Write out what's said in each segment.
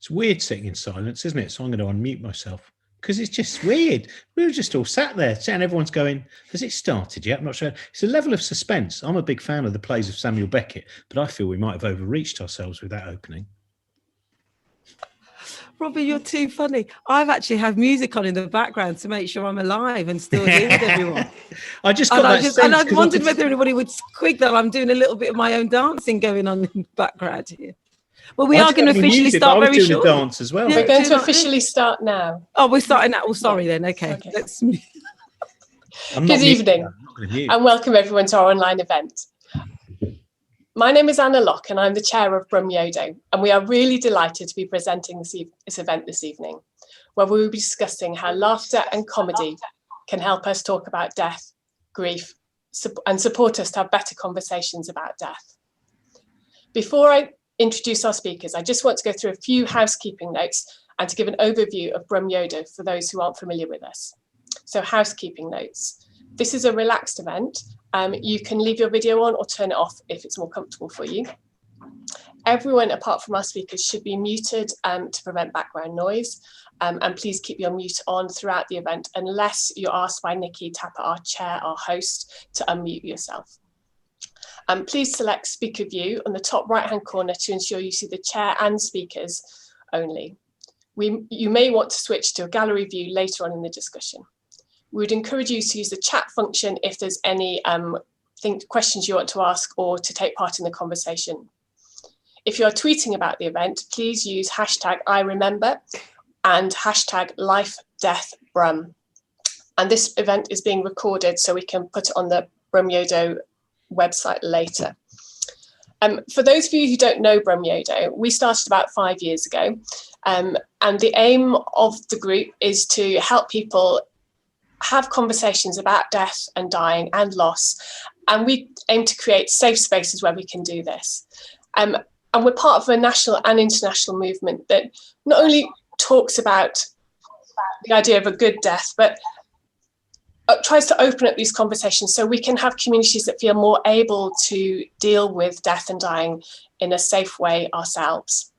It's weird sitting in silence, isn't it? So I'm going to unmute myself because it's just weird. We were just all sat there and everyone's going, has it started yet? I'm not sure. It's a level of suspense. I'm a big fan of the plays of Samuel Beckett, but I feel we might have overreached ourselves with that opening. Robin, you're too funny. I've actually had music on in the background to make sure I'm alive and still here with everyone. I just got that sense. And I wondered whether anybody would squig that I'm doing a little bit of my own dancing going on in the background here. Well, we are going to officially start very shortly. I was doing a dance as well. We're going to officially start now. Oh, we're starting now. Oh, sorry then. Okay. Let's. Good evening and welcome everyone to our online event. My name is Anna Locke and I'm the chair of Brum Yodo, and we are really delighted to be presenting this event this evening, where we will be discussing how laughter and comedy can help us talk about death, grief, and support us to have better conversations about death. Before I introduce our speakers, I just want to go through a few housekeeping notes and to give an overview of Brum Yodo for those who aren't familiar with us. So, housekeeping notes. This is a relaxed event. You can leave your video on or turn it off if it's more comfortable for you. Everyone apart from our speakers should be muted to prevent background noise. And please keep your mute on throughout the event unless you're asked by Nikki Tapper, our chair, our host, to unmute yourself. Please select speaker view on the top right hand corner to ensure you see the chair and speakers only. You may want to switch to a gallery view later on in the discussion. We would encourage you to use the chat function if there's any questions you want to ask or to take part in the conversation. If you're tweeting about the event, please use hashtag #IRemember and hashtag #LifeDeathBrum. And this event is being recorded so we can put it on the Brum Yodo website later. For those of you who don't know Brum Yodo, we started about 5 years ago. And the aim of the group is to help people have conversations about death and dying and loss. And we aim to create safe spaces where we can do this. And we're part of a national and international movement that not only talks about the idea of a good death, but tries to open up these conversations so we can have communities that feel more able to deal with death and dying in a safe way ourselves.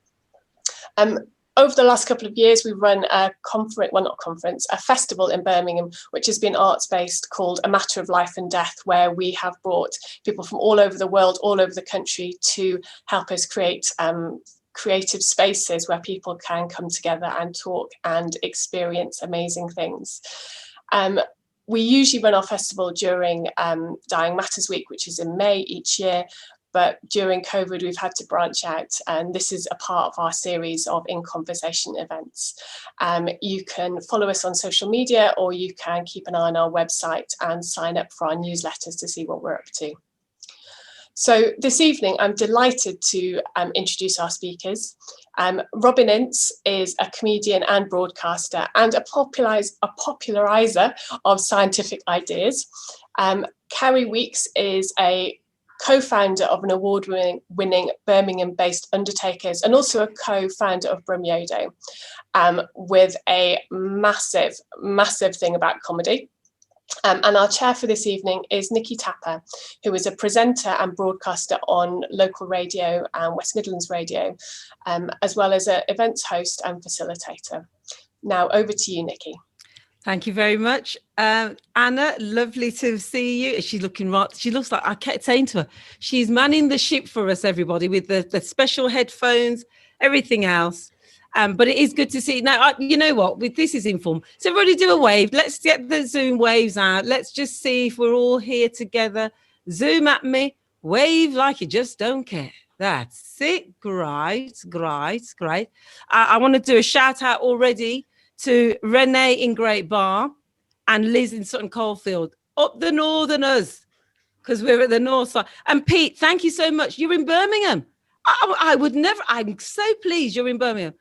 Over the last couple of years, we've run a a festival in Birmingham, which has been arts-based, called A Matter of Life and Death, where we have brought people from all over the world, all over the country, to help us create creative spaces where people can come together and talk and experience amazing things. We usually run our festival during Dying Matters Week, which is in May each year. But during COVID, we've had to branch out, and this is a part of our series of In Conversation events. You can follow us on social media, or you can keep an eye on our website and sign up for our newsletters to see what we're up to. So this evening, I'm delighted to introduce our speakers. Robin Ince is a comedian and broadcaster and a popularizer of scientific ideas. Carrie Weekes is a co-founder of an award-winning Birmingham-based Undertakers and also a co-founder of Brum Yodo, with a massive, massive thing about comedy. And our chair for this evening is Nikki Tapper, who is a presenter and broadcaster on local radio and West Midlands radio, as well as an events host and facilitator. Now over to you, Nikki. Thank you very much. Anna, lovely to see you. She's looking right. She looks like, I kept saying to her, she's manning the ship for us, everybody, with the special headphones, everything else. But it is good to see. Now, you know what? This is informal. So everybody do a wave. Let's get the Zoom waves out. Let's just see if we're all here together. Zoom at me. Wave like you just don't care. That's it. Great. I want to do a shout out already to Renee in Great Bar and Liz in Sutton Coldfield, up the Northerners, because we're at the north side. And Pete, thank you so much. You're in Birmingham. I would never, I'm so pleased you're in Birmingham.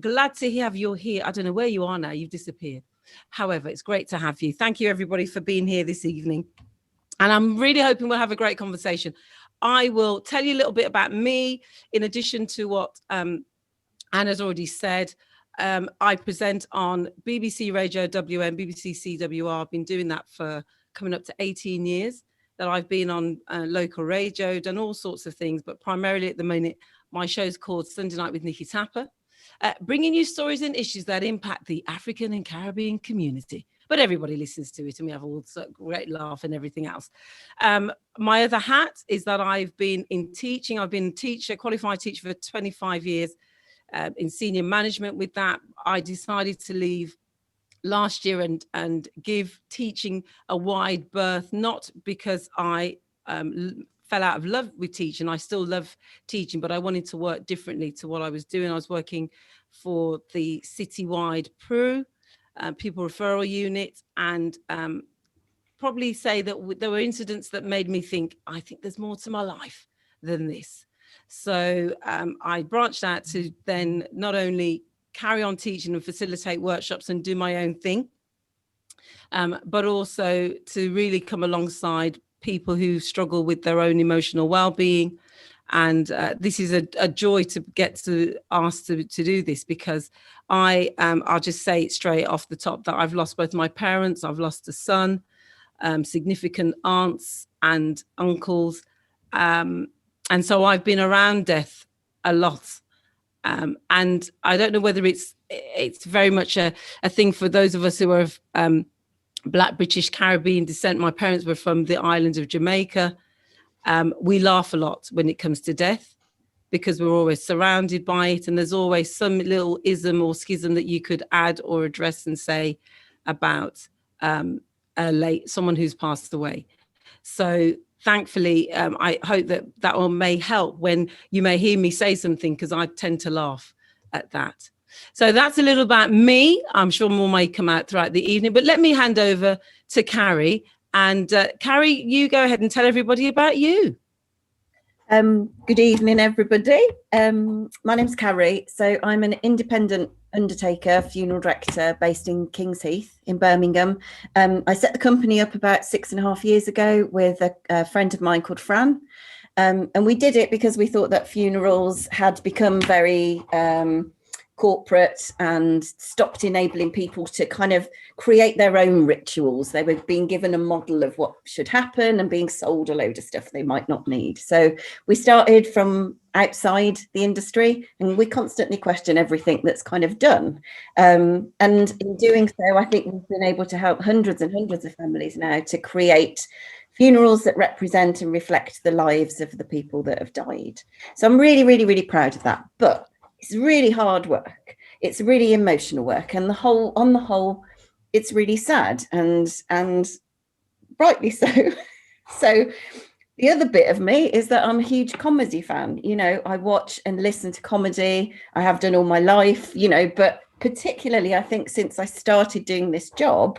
Glad to have you here. I don't know where you are now. You've disappeared. However, it's great to have you. Thank you, everybody, for being here this evening. And I'm really hoping we'll have a great conversation. I will tell you a little bit about me, in addition to what Anna's already said. I present on BBC Radio WM, BBCWM. I've been doing that for coming up to 18 years that I've been on local radio, done all sorts of things, but primarily at the moment, my show's called Sunday Night with Nikki Tapper. bringing you stories and issues that impact the African and Caribbean community. But everybody listens to it and we have all a great laugh and everything else. My other hat is that I've been in teaching. I've been a teacher, qualified teacher for 25 years in senior management. With that, I decided to leave last year and give teaching a wide berth, not because I fell out of love with teaching. I still love teaching, but I wanted to work differently to what I was doing. I was working for the citywide PRU, People Referral Unit, and probably say that there were incidents that made me think, I think there's more to my life than this. So I branched out to then not only carry on teaching and facilitate workshops and do my own thing, but also to really come alongside people who struggle with their own emotional well-being. And this is a joy to get to ask to do this, because I'll just say it straight off the top that I've lost both my parents, I've lost a son, significant aunts and uncles. And so I've been around death a lot. And I don't know whether it's very much a thing for those of us who are of Black, British, Caribbean descent. My parents were from the island of Jamaica. We laugh a lot when it comes to death because we're always surrounded by it. And there's always some little ism or schism that you could add or address and say about someone who's passed away. So thankfully, I hope that may help when you may hear me say something, because I tend to laugh at that. So that's a little about me. I'm sure more may come out throughout the evening, but let me hand over to Carrie. And Carrie, you go ahead and tell everybody about you. Good evening, everybody. My name's Carrie. So I'm an independent undertaker, funeral director based in Kings Heath in Birmingham. I set the company up about 6.5 years ago with a friend of mine called Fran. And we did it because we thought that funerals had become very corporate and stopped enabling people to kind of create their own rituals. They were being given a model of what should happen and being sold a load of stuff they might not need. So we started from outside the industry, and we constantly question everything that's kind of done. And in doing so, I think we've been able to help hundreds and hundreds of families now to create funerals that represent and reflect the lives of the people that have died. So I'm really, really, really proud of that. But it's really hard work. It's really emotional work, and on the whole, it's really sad, and rightly so. So the other bit of me is that I'm a huge comedy fan. You know, I watch and listen to comedy. I have done all my life, you know, but particularly I think since I started doing this job,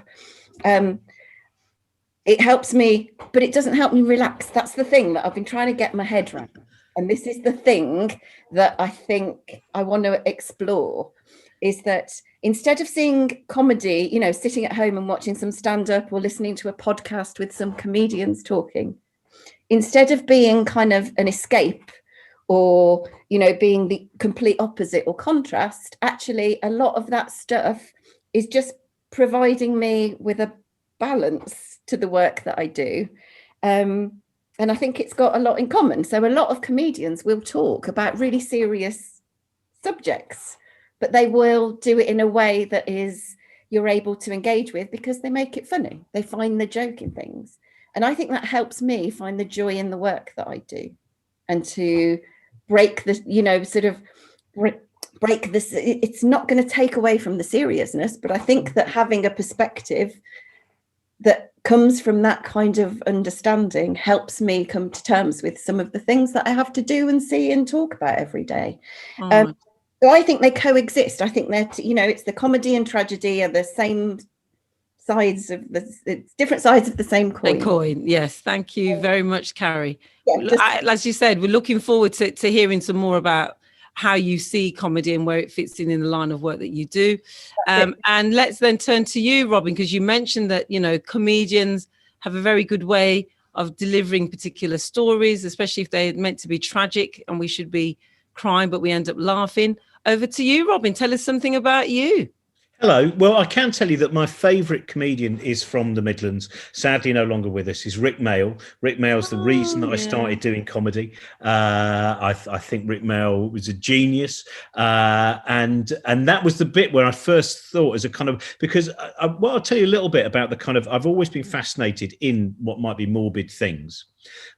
it helps me, but it doesn't help me relax. That's the thing that I've been trying to get my head around. And this is the thing that I think I want to explore, is that instead of seeing comedy, you know, sitting at home and watching some stand-up or listening to a podcast with some comedians talking, instead of being kind of an escape or, you know, being the complete opposite or contrast, actually a lot of that stuff is just providing me with a balance to the work that I do. And I think it's got a lot in common. So a lot of comedians will talk about really serious subjects, but they will do it in a way that you're able to engage with because they make it funny. They find the joke in things. And I think that helps me find the joy in the work that I do, and to break the, you know, sort of break this. It's not going to take away from the seriousness, but I think that having a perspective that comes from that kind of understanding helps me come to terms with some of the things that I have to do and see and talk about every day. So I think they coexist. I think that, you know, it's the comedy and tragedy are the same sides of it's different sides of the same coin. Yes, thank you very much, Carrie. Yeah, as you said, we're looking forward to hearing some more about how you see comedy and where it fits in the line of work that you do. And let's then turn to you, Robin, because you mentioned that, you know, comedians have a very good way of delivering particular stories, especially if they're meant to be tragic and we should be crying, but we end up laughing. Over to you, Robin. Tell us something about you. Hello. Well, I can tell you that my favourite comedian is from the Midlands. Sadly, no longer with us. Is Rick Mail. Rick Mail's the reason that I started doing comedy. I think Rick Mail was a genius, and that was the bit where I first thought as a kind of, because I'll tell you a little bit about the kind of, I've always been fascinated in what might be morbid things.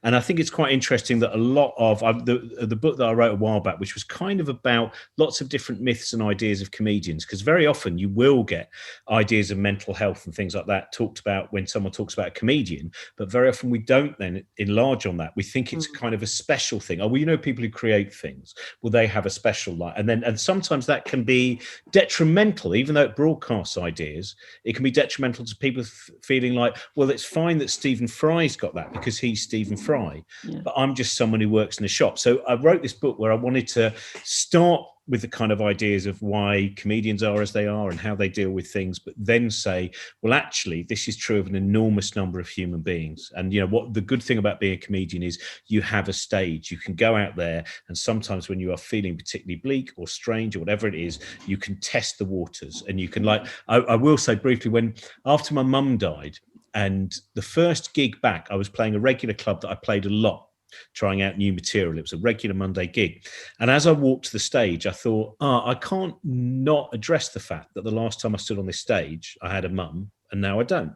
And I think it's quite interesting that a lot of the book that I wrote a while back, which was kind of about lots of different myths and ideas of comedians, because very often you will get ideas of mental health and things like that talked about when someone talks about a comedian, but very often we don't then enlarge on that. We think it's kind of a special thing. Oh, well, you know, people who create things, well, they have a special life. And sometimes that can be detrimental, even though it broadcasts ideas, it can be detrimental to people feeling like, well, it's fine that Stephen Fry's got that because he's Stephen Fry, but I'm just someone who works in a shop. So I wrote this book where I wanted to start with the kind of ideas of why comedians are as they are and how they deal with things, but then say, well, actually, this is true of an enormous number of human beings. And, you know, what the good thing about being a comedian is you have a stage. You can go out there, and sometimes when you are feeling particularly bleak or strange or whatever it is, you can test the waters. And you can, like, I will say briefly, after my mum died, and the first gig back, I was playing a regular club that I played a lot, trying out new material. It was a regular Monday gig. And as I walked to the stage, I thought, I can't not address the fact that the last time I stood on this stage, I had a mum, and now I don't.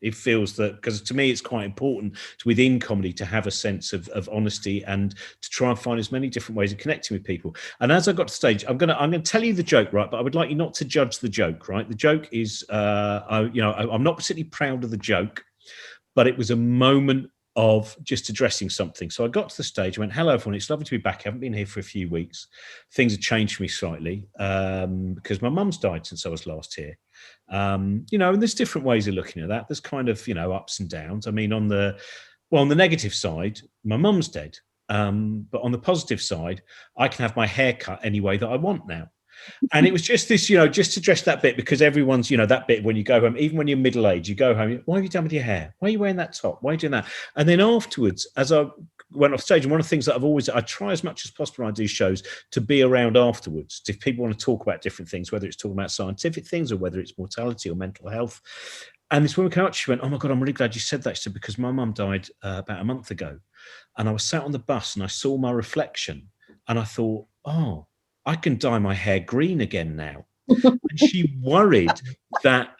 It feels that, because to me, it's quite important within comedy to have a sense of honesty and to try and find as many different ways of connecting with people. And as I got to stage, I'm going to tell you the joke, right? But I would like you not to judge the joke, right? The joke is, I'm not particularly proud of the joke, but it was a moment of just addressing something. So I got to the stage, I went, hello, everyone. It's lovely to be back. I haven't been here for a few weeks. Things have changed for me slightly because my mum's died since I was last here. And there's different ways of looking at that. There's kind of, ups and downs. I mean, on the negative side, my mum's dead. But on the positive side, I can have my hair cut any way that I want now. And it was just this, just to address that bit, because everyone's, that bit when you go home, even when you're middle-aged, you go home, why have you done with your hair? Why are you wearing that top? Why are you doing that? And then afterwards, as I went off stage, and one of the things that I try as much as possible when I do shows to be around afterwards. If people want to talk about different things, whether it's talking about scientific things or whether it's mortality or mental health. And this woman came up, she went, oh my God, I'm really glad you said that. She said, because my mum died about a month ago. And I was sat on the bus and I saw my reflection and I thought, oh, I can dye my hair green again now. And she worried that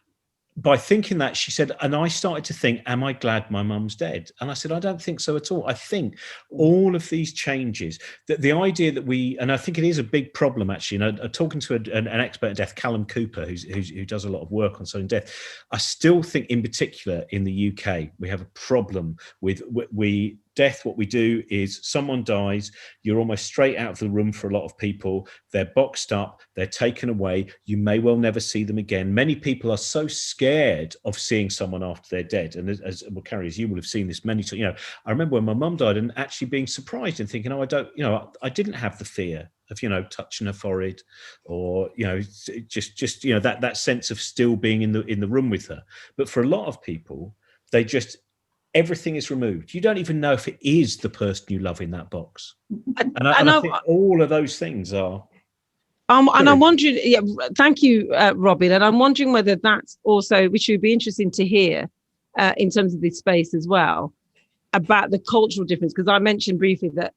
by thinking that, she said, and I started to think, am I glad my mum's dead? And I said, I don't think so at all. I think all of these changes, that the idea that and I think it is a big problem actually, talking to an expert in death, Callum Cooper, who does a lot of work on sudden death, I still think in particular in the UK, we have a problem with death. What we do is someone dies, you're almost straight out of the room for a lot of people. They're boxed up, they're taken away. You may well never see them again. Many people are so scared of seeing someone after they're dead. And Carrie, as you will have seen this many times, I remember when my mum died and actually being surprised and thinking, I didn't have the fear of, touching her forehead or, just that sense of still being in the room with her. But for a lot of people, everything is removed. You don't even know if it is the person you love in that box. And I think all of those things are. And I'm wondering, thank you, Robin. And I'm wondering whether that's also, which would be interesting to hear in terms of this space as well, about the cultural difference. Because I mentioned briefly that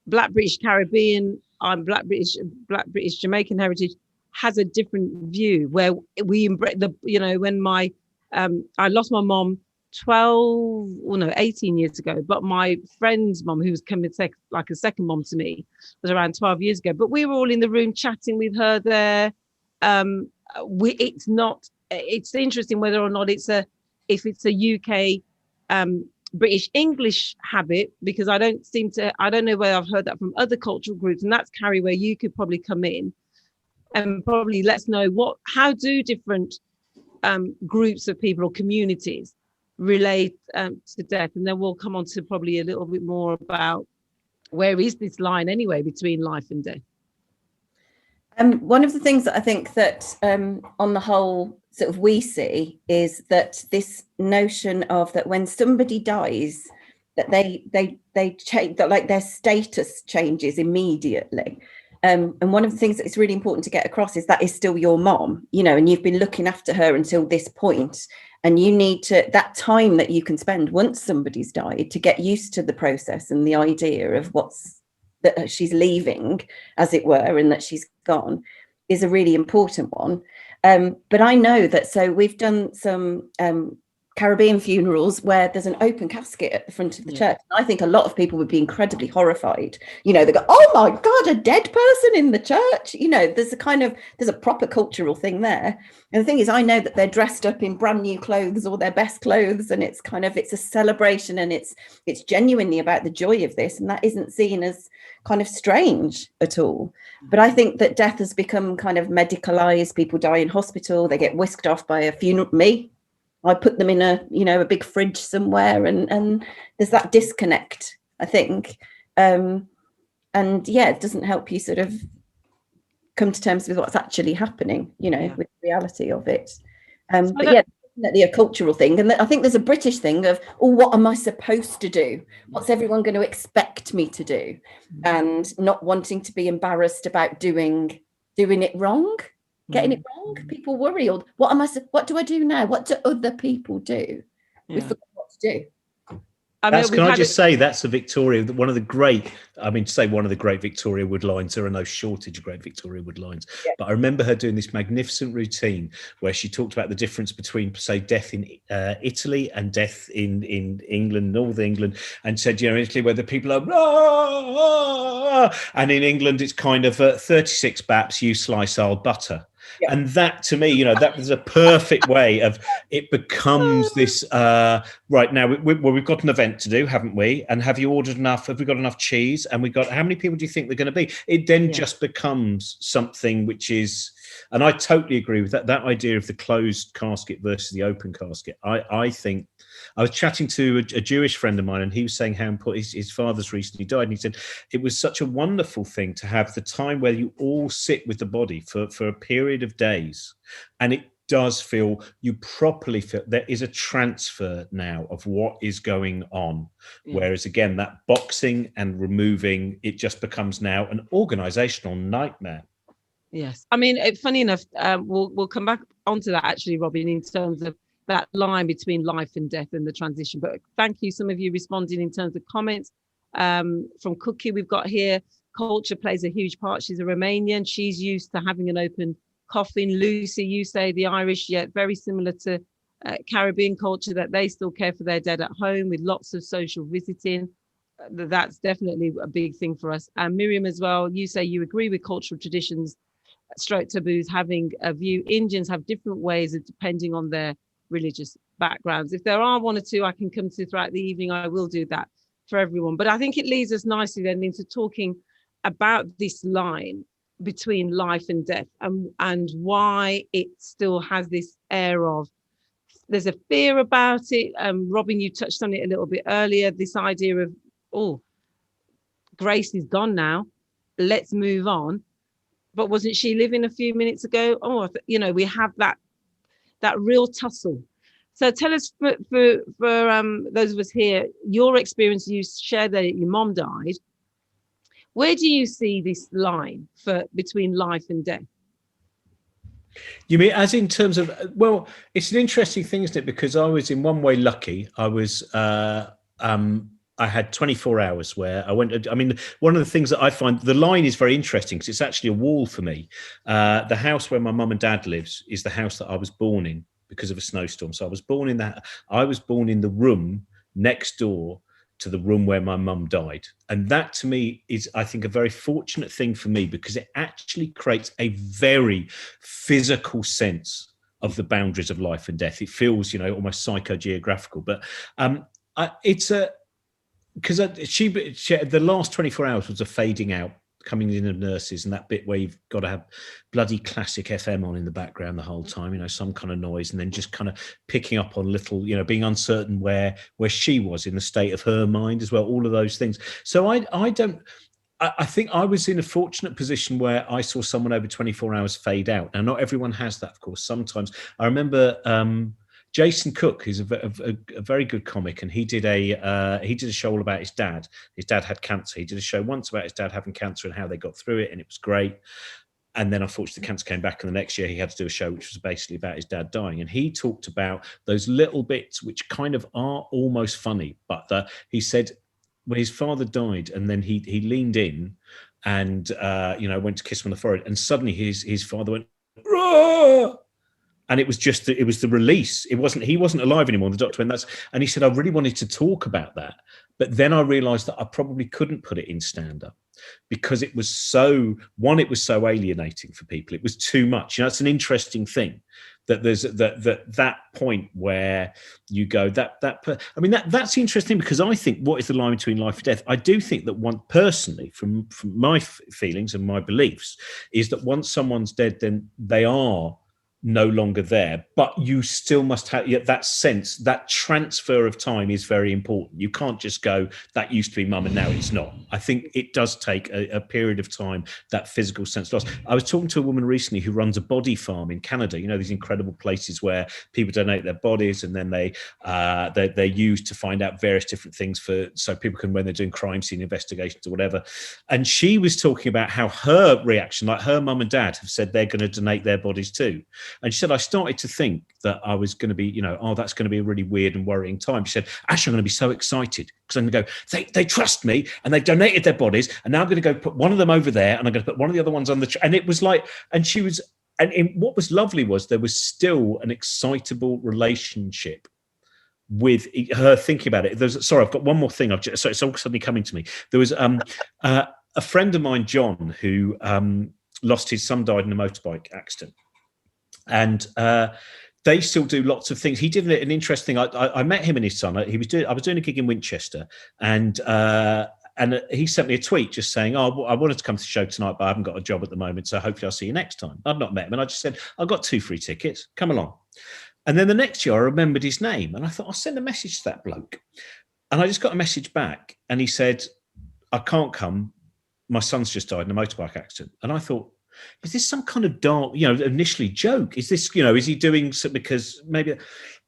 Black British Caribbean, Black British Jamaican heritage has a different view where we embrace when I lost my mom 18 years ago, but my friend's mom, who was coming like a second mom to me, was around 12 years ago. But we were all in the room chatting with her there. It's interesting whether or not if it's a UK British English habit, because I don't know whether I've heard that from other cultural groups, and that's, Carrie, where you could probably come in and probably let us know how do different groups of people or communities relate to death. And then we'll come on to probably a little bit more about where is this line anyway between life and death. One of the things that I think that on the whole sort of we see is that this notion of that when somebody dies, that they change, that like their status changes immediately. And one of the things that is really important to get across is that is still your mom, you know, and you've been looking after her until this point. And you need to, that time that you can spend once somebody's died, to get used to the process and the idea of that she's leaving, as it were, and that she's gone, is a really important one. But I know that, so we've done some Caribbean funerals where there's an open casket at the front of the church. And I think a lot of people would be incredibly horrified. You know, they go, oh my God, a dead person in the church. You know, there's a proper cultural thing there. And the thing is, I know that they're dressed up in brand new clothes or their best clothes, and it's a celebration, and it's genuinely about the joy of this. And that isn't seen as kind of strange at all. But I think that death has become kind of medicalized. People die in hospital, they get whisked off by a funeral. I put them in a big fridge somewhere, and there's that disconnect, I think. And yeah, it doesn't help you sort of come to terms with what's actually happening, you know, with the reality of it. But yeah, definitely a cultural thing. And I think there's a British thing of, oh, what am I supposed to do? What's everyone going to expect me to do? And not wanting to be embarrassed about doing it wrong. Getting it wrong, people worry. Or what do I do now? What do other people do? We forgot what to do. Can I just say that's a Victoria, one of the great Victoria Wood lines. There are no shortage of great Victoria Wood lines. Yeah. But I remember her doing this magnificent routine where she talked about the difference between, say, death in Italy and death in England, Northern England, and said, you know, in Italy where the people are, ah, and in England it's kind of 36 baps, you slice, I'll butter. Yeah. And that, to me, you know, that was a perfect way of it becomes this right now. We've got an event to do, haven't we? And have you ordered enough? Have we got enough cheese? And we got, how many people do you think they're going to be? It then just becomes something which is, and I totally agree with that idea of the closed casket versus the open casket. I think I was chatting to a Jewish friend of mine, and he was saying how important his father's recently died. And he said it was such a wonderful thing to have the time where you all sit with the body for a period of days. And it does feel, you properly feel there is a transfer now of what is going on. Whereas again, that boxing and removing, it just becomes now an organizational nightmare. Yes. I mean, funny enough, we'll come back onto that actually, Robin, in terms of that line between life and death and the transition. But thank you, some of you responding in terms of comments. From Cookie, we've got here, culture plays a huge part. She's a Romanian. She's used to having an open coffin. Lucy, you say the Irish, yet very similar to Caribbean culture, that they still care for their dead at home with lots of social visiting. That's definitely a big thing for us. And Miriam as well, you say you agree with cultural traditions, stroke taboos having a view. Indians have different ways of depending on their religious backgrounds. If there are one or two I can come to throughout the evening, I will do that for everyone. But I think it leads us nicely then into talking about this line between life and death, and why it still has this air of, there's a fear about it. Robin, you touched on it a little bit earlier, this idea of, oh, Grace is gone now, let's move on. But wasn't she living a few minutes ago? Oh, you know, we have that real tussle. So tell us, for those of us here, your experience, you shared that your mom died. Where do you see this line between life and death? You mean as in terms of, well, it's an interesting thing, isn't it? Because I was in one way lucky. I was, I had 24 hours where I went. I mean, one of the things that I find, the line is very interesting because it's actually a wall for me. The house where my mum and dad lives is the house that I was born in because of a snowstorm. So I was born in the room next door to the room where my mum died. And that to me is, I think, a very fortunate thing for me because it actually creates a very physical sense of the boundaries of life and death. It feels, you know, almost psychogeographical, but it's a, because the last 24 hours was a fading out, coming in of nurses, and that bit where you've got to have bloody classic FM on in the background the whole time, you know, some kind of noise, and then just kind of picking up on little, you know, being uncertain where she was in the state of her mind as well, all of those things. So I think I was in a fortunate position where I saw someone over 24 hours fade out. Now, not everyone has that, of course. Sometimes I remember Jason Cook, who's a very good comic, and he did a show all about his dad. His dad had cancer. He did a show once about his dad having cancer and how they got through it, and it was great. And then unfortunately the cancer came back, and the next year he had to do a show which was basically about his dad dying. And he talked about those little bits which kind of are almost funny, but he said when his father died, and then he leaned in and went to kiss him on the forehead, and suddenly his father went, "Rah!" And it was the release. He wasn't alive anymore. The doctor went, and he said, I really wanted to talk about that, but then I realized that I probably couldn't put it in stand-up because it was so alienating for people. It was too much. It's an interesting thing that there's that point where you go that's interesting, because I think what is the line between life and death? I do think that one personally, from my feelings and my beliefs, is that once someone's dead, then they are no longer there, but you still must have that sense. That transfer of time is very important. You can't just go, that used to be mum and now it's not. I think it does take a period of time, that physical sense loss. I was talking to a woman recently who runs a body farm in Canada, these incredible places where people donate their bodies, and then they're used to find out various different things so people can, when they're doing crime scene investigations or whatever. And she was talking about how her reaction, like her mum and dad have said they're going to donate their bodies too. And she said, I started to think that I was going to be, that's going to be a really weird and worrying time. She said, actually, I'm going to be so excited because I'm going to go, they trust me and they've donated their bodies. And now I'm going to go put one of them over there and I'm going to put one of the other ones on and it was like, and what was lovely was there was still an excitable relationship with her thinking about it. Sorry, I've got one more thing. So it's all suddenly coming to me. There was a friend of mine, John, who lost his son, died in a motorbike accident. And they still do lots of things. He did an interesting. I met him and his son. I was doing a gig in Winchester, and he sent me a tweet just saying, "Oh, I wanted to come to the show tonight, but I haven't got a job at the moment, so hopefully I'll see you next time." I'd not met him, and I just said, "I've got 2 free tickets. Come along." And then the next year, I remembered his name, and I thought I'll send a message to that bloke. And I just got a message back, and he said, "I can't come. My son's just died in a motorbike accident." And I thought, is this some kind of dark, initially joke? Is this, is he doing something because maybe?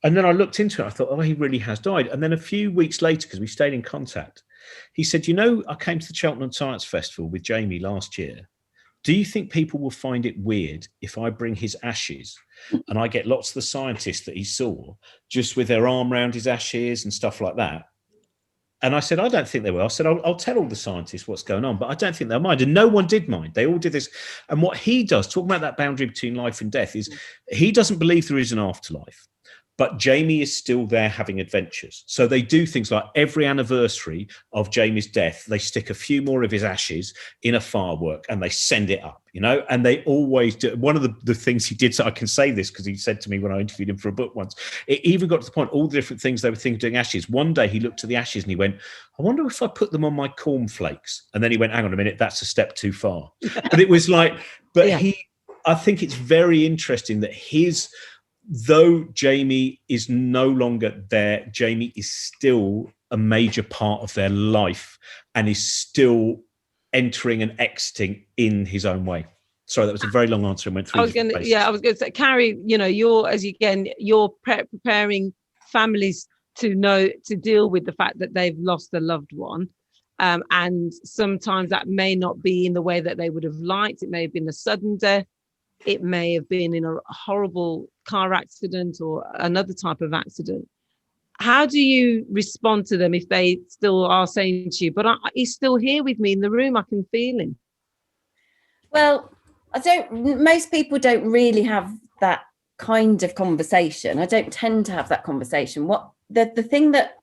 And then I looked into it. I thought, oh, he really has died. And then a few weeks later, because we stayed in contact, he said, I came to the Cheltenham Science Festival with Jamie last year. Do you think people will find it weird if I bring his ashes and I get lots of the scientists that he saw just with their arm around his ashes and stuff like that? And I said, I don't think they will. I said, I'll tell all the scientists what's going on, but I don't think they'll mind. And no one did mind. They all did this. And what he does, talking about that boundary between life and death, is he doesn't believe there is an afterlife. But Jamie is still there having adventures. So they do things like every anniversary of Jamie's death, they stick a few more of his ashes in a firework and they send it up, and they always do. One of the things he did, so I can say this because he said to me when I interviewed him for a book once, it even got to the point, all the different things they were thinking of doing ashes. One day he looked at the ashes and he went, I wonder if I put them on my cornflakes. And then he went, hang on a minute, that's a step too far. But it was like, I think it's very interesting that though Jamie is no longer there, Jamie is still a major part of their life and is still entering and exiting in his own way. Sorry, that was a very long answer and went through. I was going to say, Carrie, you're preparing families to deal with the fact that they've lost a loved one. And sometimes that may not be in the way that they would have liked. It may have been a sudden death. It may have been in a horrible car accident or another type of accident. How do you respond to them if they still are saying to you, but he's still here with me in the room, I can feel him? Well, most people don't really have that kind of conversation. I don't tend to have that conversation. The thing that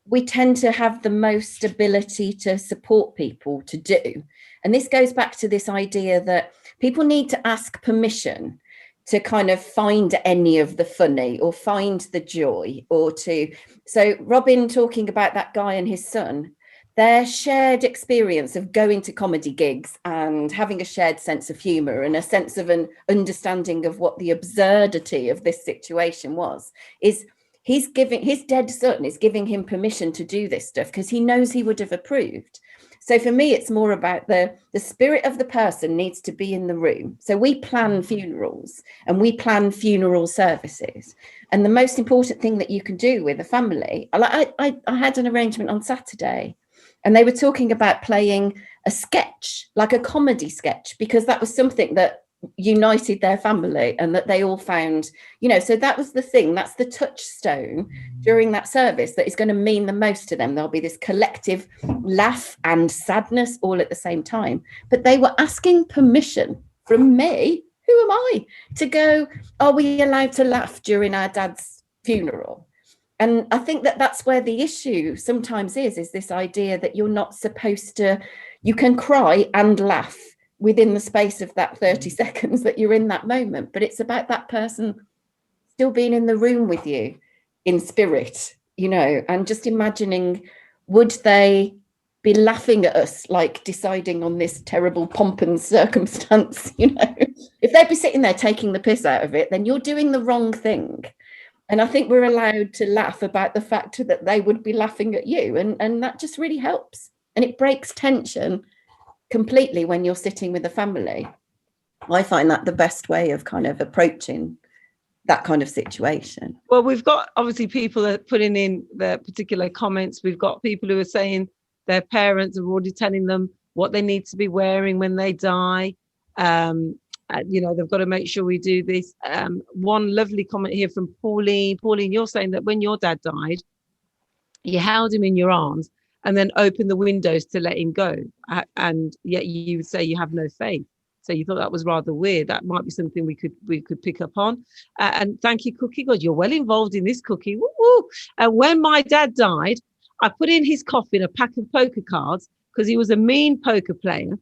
we tend to have the most ability to support people to do, and this goes back to this idea that people need to ask permission to kind of find any of the funny or find the joy so Robin talking about that guy and his son, their shared experience of going to comedy gigs and having a shared sense of humor and a sense of an understanding of what the absurdity of this situation was, is his dead son is giving him permission to do this stuff because he knows he would have approved. So for me, it's more about the spirit of the person needs to be in the room. So we plan funerals and we plan funeral services. And the most important thing that you can do with a family, I had an arrangement on Saturday, and they were talking about playing a sketch, like a comedy sketch, because that was something that united their family and that they all found, so that was the thing, that's the touchstone during that service that is going to mean the most to them. There'll be this collective laugh and sadness all at the same time. But they were asking permission from me, who am I, to go, are we allowed to laugh during our dad's funeral? And I think that that's where the issue sometimes is this idea that you're not supposed to, you can cry and laugh within the space of that 30 seconds that you're in that moment. But it's about that person still being in the room with you in spirit, and just imagining, would they be laughing at us, like deciding on this terrible pomp and circumstance, if they'd be sitting there taking the piss out of it, then you're doing the wrong thing. And I think we're allowed to laugh about the fact that they would be laughing at you. And that just really helps. And it breaks tension completely when you're sitting with a family. I find that the best way of kind of approaching that kind of situation. Well, we've got obviously people are putting in their particular comments. We've got people who are saying their parents are already telling them what they need to be wearing when they die. They've got to make sure we do this. One lovely comment here from Pauline. Pauline, you're saying that when your dad died, you held him in your arms and then opened the windows to let him go. And yet you would say you have no faith. So you thought that was rather weird. That might be something we could pick up on. And thank you, Cookie. God, you're well involved in this, Cookie. Woo-woo. And when my dad died, I put in his coffin a pack of poker cards because he was a mean poker player.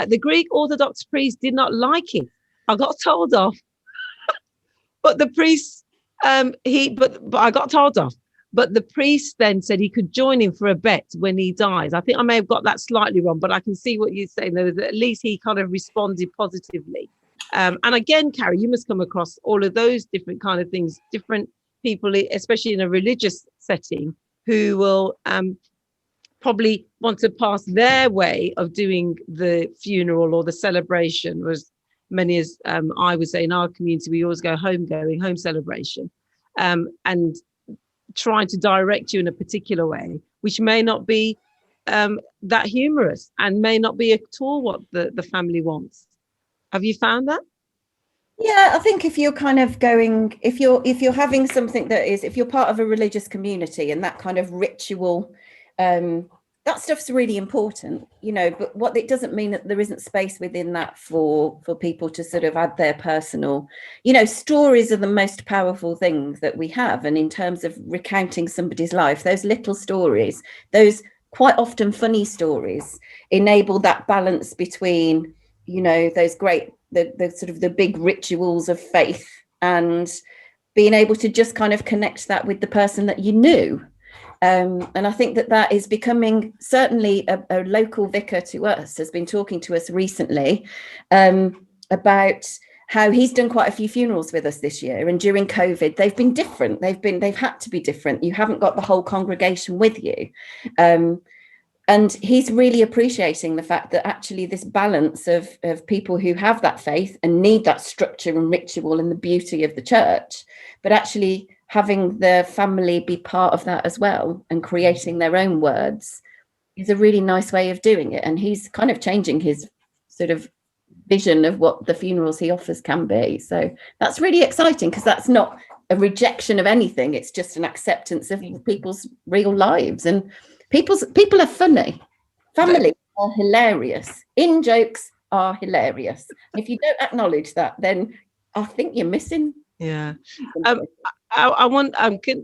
The Greek Orthodox priest did not like it. I got told off. But the priest, but I got told off. But the priest then said he could join him for a bet when he dies. I think I may have got that slightly wrong, but I can see what you're saying. At least he kind of responded positively. And again, Carrie, you must come across all of those different kind of things, different people, especially in a religious setting, who will probably want to pass their way of doing the funeral or the celebration. As many as I would say in our community, we always go home celebration. And trying to direct you in a particular way, which may not be that humorous and may not be at all what the family wants. Have you found that? Yeah, I think if you're kind of going, if you're having something that is, if you're part of a religious community and that kind of ritual, that stuff's really important, but what it doesn't mean that there isn't space within that for people to sort of add their personal, stories are the most powerful things that we have. And in terms of recounting somebody's life, those little stories, those quite often funny stories, enable that balance between, those great, the sort of the big rituals of faith and being able to just kind of connect that with the person that you knew. And I think that is becoming, certainly a local vicar to us has been talking to us recently about how he's done quite a few funerals with us this year. And during COVID, they've been different. They've had to be different. You haven't got the whole congregation with you. And he's really appreciating the fact that actually this balance of people who have that faith and need that structure and ritual and the beauty of the church, but actually having the family be part of that as well and creating their own words is a really nice way of doing it. And he's kind of changing his sort of vision of what the funerals he offers can be. So that's really exciting because that's not a rejection of anything. It's just an acceptance of people's real lives. And people are funny. Families are hilarious. In-jokes are hilarious. If you don't acknowledge that, then I think you're missing. Yeah. I want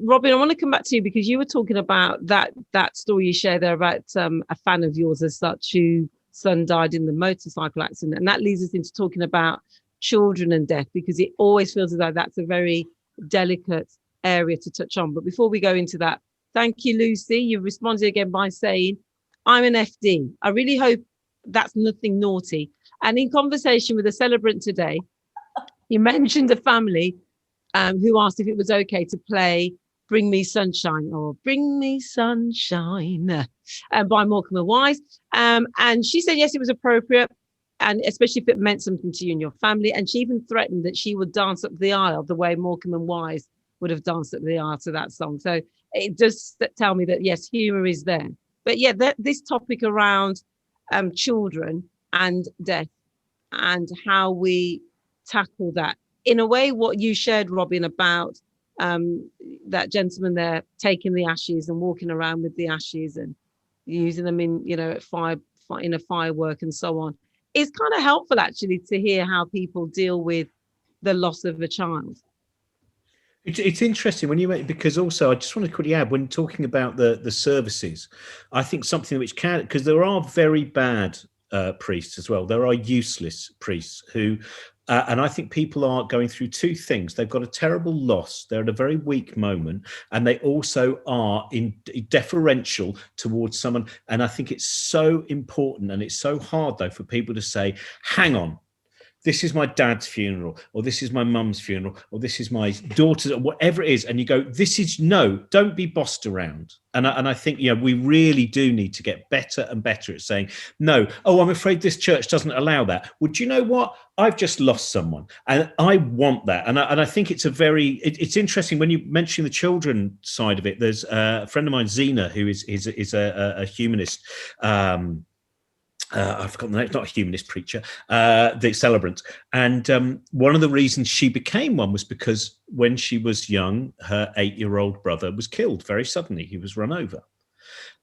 Robin, I want to come back to you because you were talking about that story you shared there about a fan of yours as such whose son died in the motorcycle accident, and that leads us into talking about children and death because it always feels as though that's a very delicate area to touch on. But before we go into that, thank you, Lucy. You've responded again by saying, I'm an FD. I really hope that's nothing naughty. And in conversation with a celebrant today, you mentioned a family who asked if it was okay to play Bring Me Sunshine, or Bring Me Sunshine, by Morecambe and Wise. And she said, yes, it was appropriate. And especially if it meant something to you and your family. And she even threatened that she would dance up the aisle the way Morecambe and Wise would have danced up the aisle to that song. So it does tell me that, yes, humour is there. But yeah, this topic around children and death and how we tackle that. In a way, what you shared, Robin, about that gentleman there taking the ashes and walking around with the ashes and using them in, in a firework and so on, is kind of helpful actually to hear how people deal with the loss of a child. It's interesting because also I just want to quickly add, when talking about the services, I think something which can, because there are very bad priests as well. There are useless priests who, and I think people are going through two things. They've got a terrible loss. They're at a very weak moment, and they also are deferential towards someone. And I think it's so important, and it's so hard though for people to say, hang on, this is my dad's funeral, or this is my mum's funeral, or this is my daughter's, or whatever it is. And you go, don't be bossed around. And I think, we really do need to get better and better at saying, no, I'm afraid this church doesn't allow that. Well, do you know what? I've just lost someone and I want that. And I think it's it's interesting when you mention the children side of it. There's a friend of mine, Zena, who is a humanist, I've forgotten the name, not a humanist preacher, the celebrant. And one of the reasons she became one was because when she was young, her 8-year-old brother was killed very suddenly. He was run over.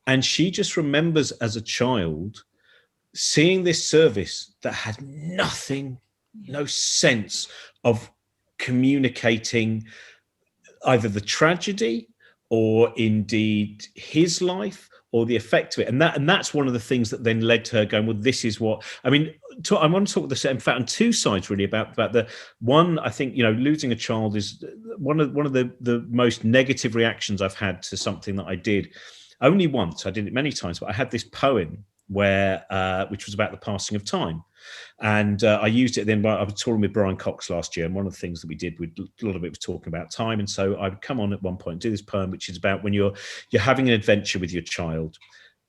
And she just remembers as a child seeing this service that had no sense of communicating either the tragedy or indeed his life or the effect of it. And that's one of the things that then led to her going, well, this is what, I want to talk this, in fact, on two sides really about the one. I think, losing a child is one of the most negative reactions I've had to something that I did. Only once, I did it many times, but I had this poem which was about the passing of time. And I used it then. I was touring with Brian Cox last year, and one of the things that we did, a lot of it was talking about time. And so I would come on at one point and do this poem, which is about when you're having an adventure with your child,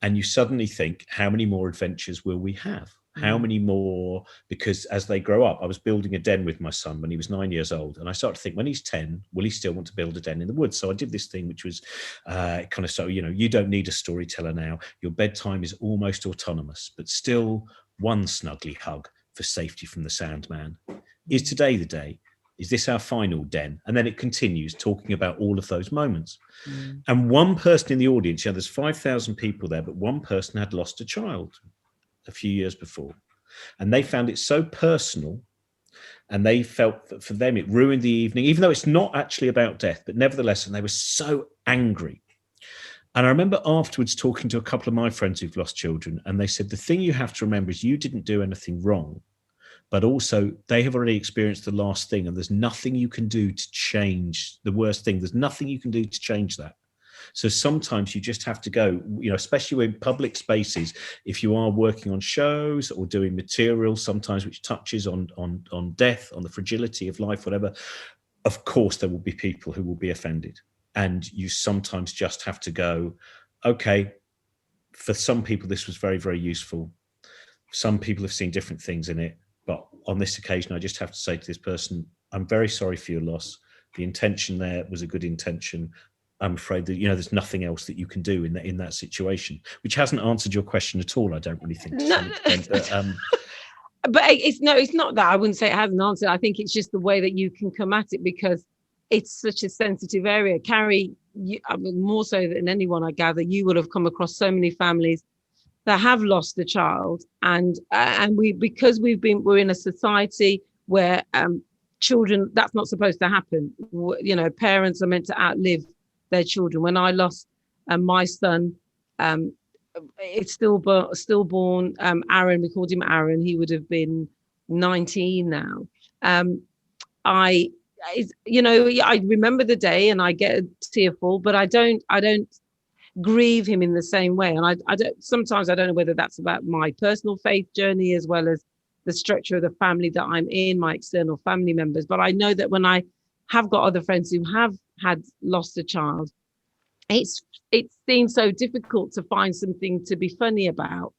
and you suddenly think, how many more adventures will we have? How many more? Because as they grow up, I was building a den with my son when he was 9 years old. And I started to think, when he's 10, will he still want to build a den in the woods? So I did this thing, which was you don't need a storyteller now. Your bedtime is almost autonomous, but still one snuggly hug for safety from the Sandman. Is today the day? Is this our final den? And then it continues talking about all of those moments. And one person in the audience, there's 5,000 people there, but one person had lost a child a few years before, and they found it so personal, and they felt that for them it ruined the evening, even though it's not actually about death, but nevertheless, and they were so angry. And I remember afterwards talking to a couple of my friends who've lost children, and they said, the thing you have to remember is you didn't do anything wrong, but also they have already experienced the last thing, and there's nothing you can do to change the worst thing. There's nothing you can do to change that. So sometimes you just have to go, especially in public spaces, if you are working on shows or doing material, sometimes which touches on death, on the fragility of life, whatever, of course, there will be people who will be offended. And you sometimes just have to go, okay, for some people, this was very, very useful. Some people have seen different things in it. But on this occasion, I just have to say to this person, I'm very sorry for your loss. The intention there was a good intention. I'm afraid that, there's nothing else that you can do in that situation, which hasn't answered your question at all, I don't really think. To some extent, but it's not that. I wouldn't say it hasn't answered. I think it's just the way that you can come at it, because it's such a sensitive area. Carrie, more so than anyone, I gather, you will have come across so many families that have lost a child, and because we're in a society where children, that's not supposed to happen. Parents are meant to outlive their children. When I lost my son, it's stillborn Aaron, we called him Aaron. He would have been 19 now. I remember the day and I get tearful, but I don't grieve him in the same way. And I don't know whether that's about my personal faith journey as well as the structure of the family that I'm in, my external family members. But I know that when I have got other friends who have had lost a child, it seems so difficult to find something to be funny about,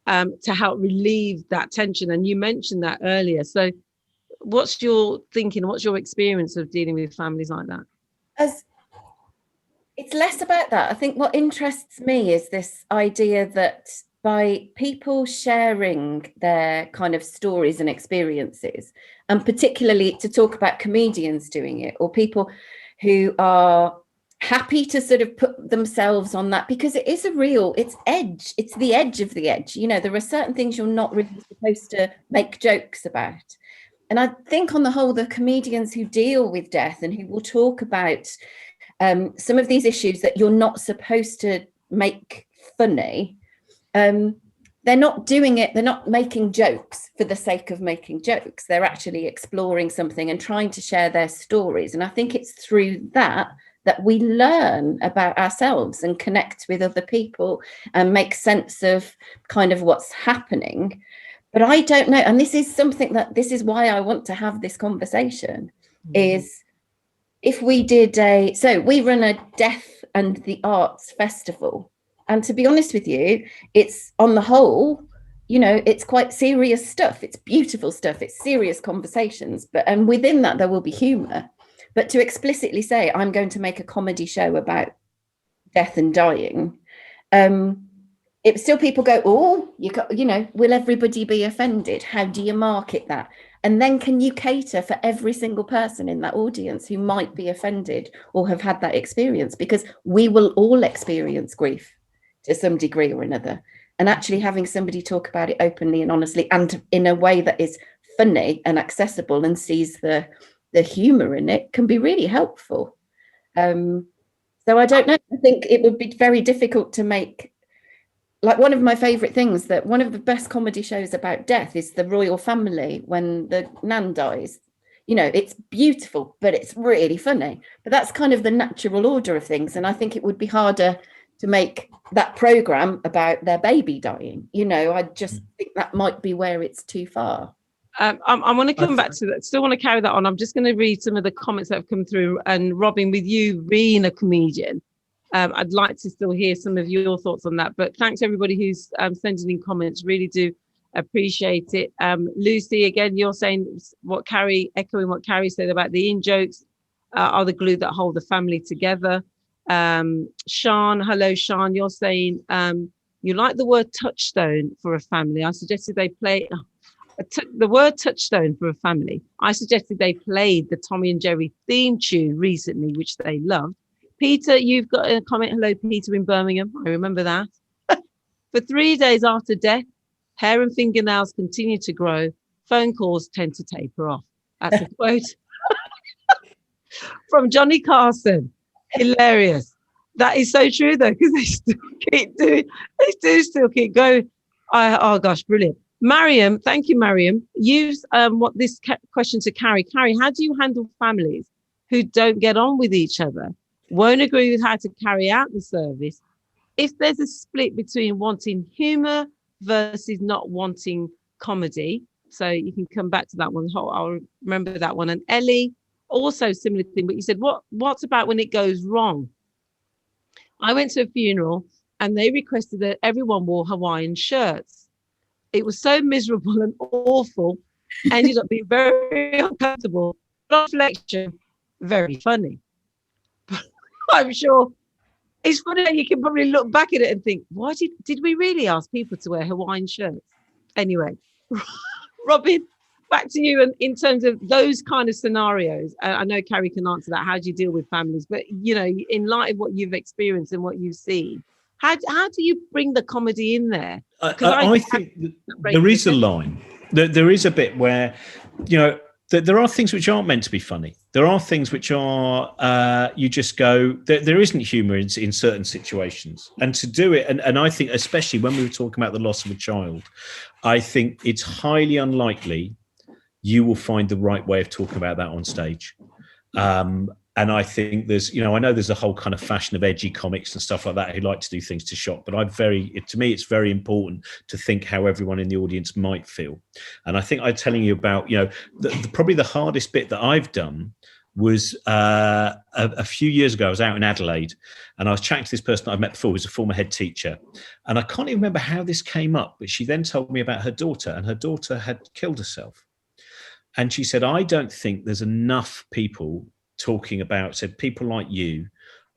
to help relieve that tension. And you mentioned that earlier. So what's your thinking? What's your experience of dealing with families like that? It's less about that. I think what interests me is this idea that by people sharing their kind of stories and experiences, and particularly to talk about comedians doing it, or people who are happy to sort of put themselves on that, because it is it's the edge of the edge. You know, there are certain things you're not really supposed to make jokes about. And I think on the whole, the comedians who deal with death and who will talk about some of these issues that you're not supposed to make funny, they're not doing it, they're not making jokes for the sake of making jokes. They're actually exploring something and trying to share their stories. And I think it's through that we learn about ourselves and connect with other people and make sense of kind of what's happening. But I don't know, and this is why I want to have this conversation, is if we did we run a Death and the Arts Festival. And to be honest with you, it's on the whole, you know, it's quite serious stuff. It's beautiful stuff. It's serious conversations. And within that, there will be humour. But to explicitly say, I'm going to make a comedy show about death and dying, it's still people go, oh, you know, will everybody be offended? How do you market that? And then can you cater for every single person in that audience who might be offended or have had that experience? Because we will all experience grief to some degree or another. And actually having somebody talk about it openly and honestly and in a way that is funny and accessible and sees the humour in it can be really helpful. So I don't know. I think it would be very difficult to make, like, one of my favourite things, that one of the best comedy shows about death is The Royal Family, when the nan dies. You know, it's beautiful, but it's really funny. But that's kind of the natural order of things. And I think it would be harder to make that programme about their baby dying. You know, I just think that might be where it's too far. I want to come back to that. Still want to carry that on. I'm just going to read some of the comments that have come through. And Robin, with you being a comedian, I'd like to still hear some of your thoughts on that. But thanks everybody who's sending in comments. Really do appreciate it. Lucy, again, you're saying echoing what Carrie said about the in-jokes are the glue that hold the family together. Sean, hello, Sean. You're saying you like the word touchstone for a family. I suggested they play the word touchstone for a family. I suggested they played the Tommy and Jerry theme tune recently, which they loved. Peter, you've got a comment. Hello, Peter in Birmingham. I remember that. For 3 days after death, hair and fingernails continue to grow. Phone calls tend to taper off. That's a quote from Johnny Carson. Hilarious. That is so true, though, because they still keep doing. They do still keep going. Oh gosh, brilliant. Mariam, thank you, Mariam. Use this question to Carrie. Carrie, how do you handle families who don't get on with each other, won't agree with how to carry out the service, if there's a split between wanting humour versus not wanting comedy? So you can come back to that one. I'll remember that one. And Ellie, also similar thing, but you said, what's about when it goes wrong? I went to a funeral and they requested that everyone wore Hawaiian shirts. It was so miserable and awful, ended up being very uncomfortable. On reflection, very funny. But I'm sure it's funny that you can probably look back at it and think, why did we really ask people to wear Hawaiian shirts? Anyway, Robin, back to you. And in terms of those kind of scenarios, I know Carrie can answer that. How do you deal with families? But, you know, in light of what you've experienced and what you've seen, how do you bring the comedy in there? I think there is a line. There is a bit where, you know, there are things which aren't meant to be funny. There are things which are, you just go, there isn't humour in certain situations. And to do it, and I think, especially when we were talking about the loss of a child, I think it's highly unlikely you will find the right way of talking about that on stage. And I think there's, you know, I know there's a whole kind of fashion of edgy comics and stuff like that who like to do things to shock, but to me, it's very important to think how everyone in the audience might feel. And I think I'm telling you about, you know, probably the hardest bit that I've done was a few years ago. I was out in Adelaide and I was chatting to this person I've met before, who was a former head teacher. And I can't even remember how this came up, but she then told me about her daughter, and her daughter had killed herself. And she said, I don't think there's enough people talking about, said people like you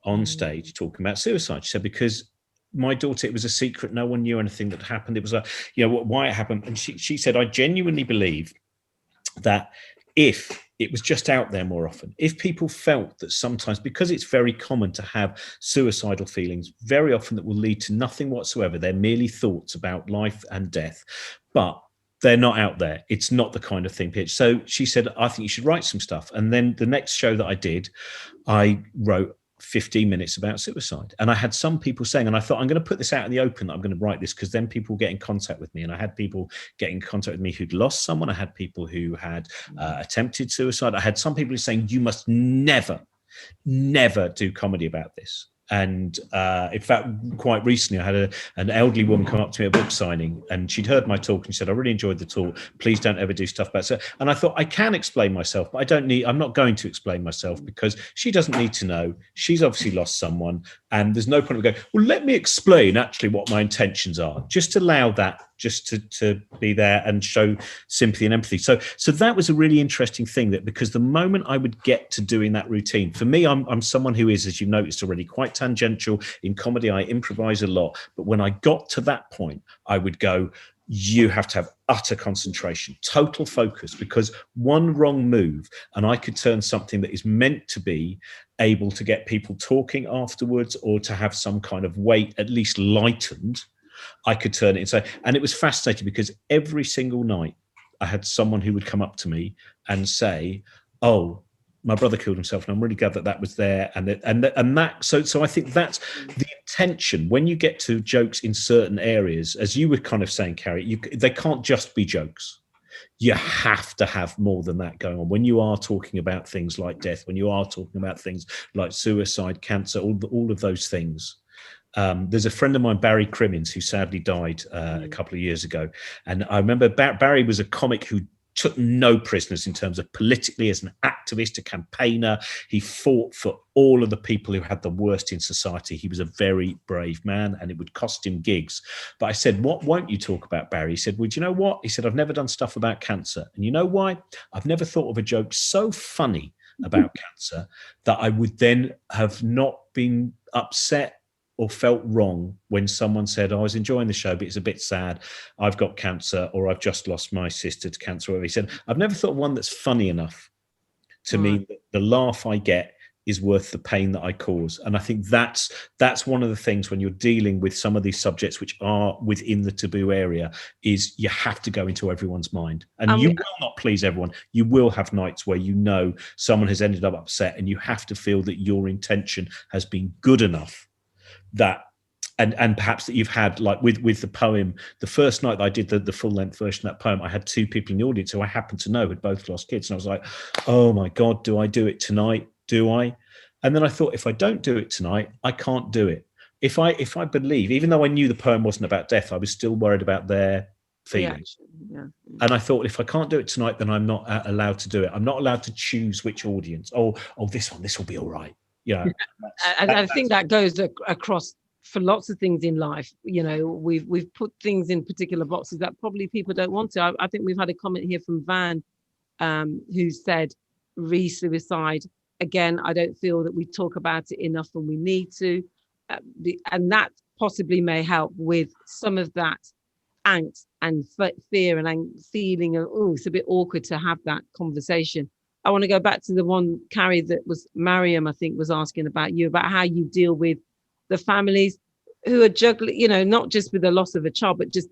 on stage talking about suicide. She said, because my daughter, it was a secret. No one knew anything that happened. It was why it happened. And she said, I genuinely believe that if it was just out there more often, if people felt that sometimes, because it's very common to have suicidal feelings, very often that will lead to nothing whatsoever. They're merely thoughts about life and death, but they're not out there. It's not the kind of thing pitched. So she said, I think you should write some stuff. And then the next show that I did, I wrote 15 minutes about suicide. And I had some people saying, and I thought, I'm going to put this out in the open, that I'm going to write this, because then people get in contact with me. And I had people get in contact with me who'd lost someone. I had people who had attempted suicide. I had some people saying, you must never do comedy about this. And in fact, quite recently, I had an elderly woman come up to me at a book signing, and she'd heard my talk and she said, I really enjoyed the talk. Please don't ever do stuff about it. And I thought, I can explain myself, but I'm not going to explain myself, because she doesn't need to know. She's obviously lost someone, and there's no point of going, well, let me explain actually what my intentions are. Just allow that just to be there and show sympathy and empathy. So that was a really interesting thing, that because the moment I would get to doing that routine, for me, I'm someone who is, as you've noticed already, quite tangential. In comedy, I improvise a lot. But when I got to that point, I would go, you have to have utter concentration, total focus, because one wrong move and I could turn something that is meant to be able to get people talking afterwards, or to have some kind of weight at least lightened, I could turn it into. And it was fascinating, because every single night I had someone who would come up to me and say, oh, my brother killed himself, and I'm really glad that was there. And that. So I think that's the intention. When you get to jokes in certain areas, as you were kind of saying, Carrie, they can't just be jokes. You have to have more than that going on. When you are talking about things like death, when you are talking about things like suicide, cancer, all of those things. There's a friend of mine, Barry Crimmins, who sadly died a couple of years ago. And I remember Barry was a comic who took no prisoners in terms of politically, as an activist, a campaigner. He fought for all of the people who had the worst in society. He was a very brave man, and it would cost him gigs. But I said, what won't you talk about, Barry? He said, well, do you know what? He said, I've never done stuff about cancer. And you know why? I've never thought of a joke so funny about cancer that I would then have not been upset or felt wrong when someone said, I was enjoying the show, but it's a bit sad, I've got cancer, or I've just lost my sister to cancer. Or whatever. He said, I've never thought of one that's funny enough to mean that the laugh I get is worth the pain that I cause. And I think that's one of the things when you're dealing with some of these subjects which are within the taboo area, is you have to go into everyone's mind. And you will not please everyone. You will have nights where you know someone has ended up upset, and you have to feel that your intention has been good enough, that and perhaps that you've had, like with the poem, the first night that I did the full length version of that poem, I had two people in the audience who I happened to know had both lost kids, and I was like, oh my God, do I do it tonight? Do I? And then I thought, if I don't do it tonight, I can't do it. If I believe, even though I knew the poem wasn't about death, I was still worried about their feelings. Yeah. And I thought, if I can't do it tonight, then I'm not allowed to do it. I'm not allowed to choose which audience. Oh, this will be all right. Yeah, and I think that goes across for lots of things in life. You know, we've put things in particular boxes that probably people don't want to. I think we've had a comment here from Van, who said, re-suicide. Again, I don't feel that we talk about it enough, and we need to. And that possibly may help with some of that angst and fear and feeling of, oh, it's a bit awkward to have that conversation. I want to go back to the one, Carrie, that was Mariam, I think, was asking about you, about how you deal with the families who are juggling, you know, not just with the loss of a child, but just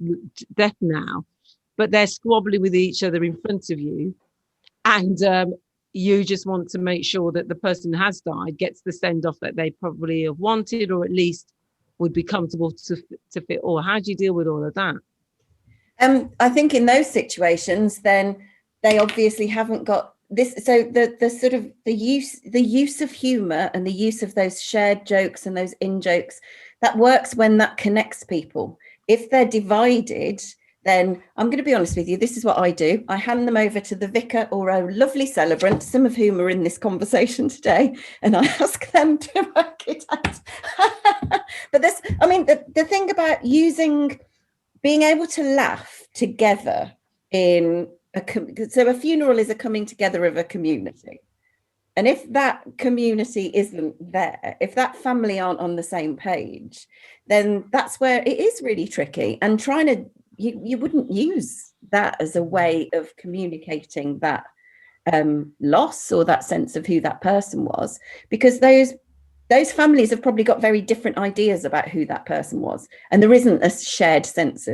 death now, but they're squabbling with each other in front of you. And you just want to make sure that the person who has died gets the send-off that they probably have wanted, or at least would be comfortable to fit. Or how do you deal with all of that? I think in those situations, then they obviously haven't got this. So the sort of the use of humor and the use of those shared jokes and those in jokes, that works when that connects people. If they're divided, then I'm going to be honest with you. This is what I do. I hand them over to the vicar or a lovely celebrant, some of whom are in this conversation today, and I ask them to work it out. But the thing about being able to laugh together so a funeral is a coming together of a community. And if that community isn't there, if that family aren't on the same page, then that's where it is really tricky. And you wouldn't use that as a way of communicating that loss or that sense of who that person was, because those families have probably got very different ideas about who that person was. And there isn't a shared sense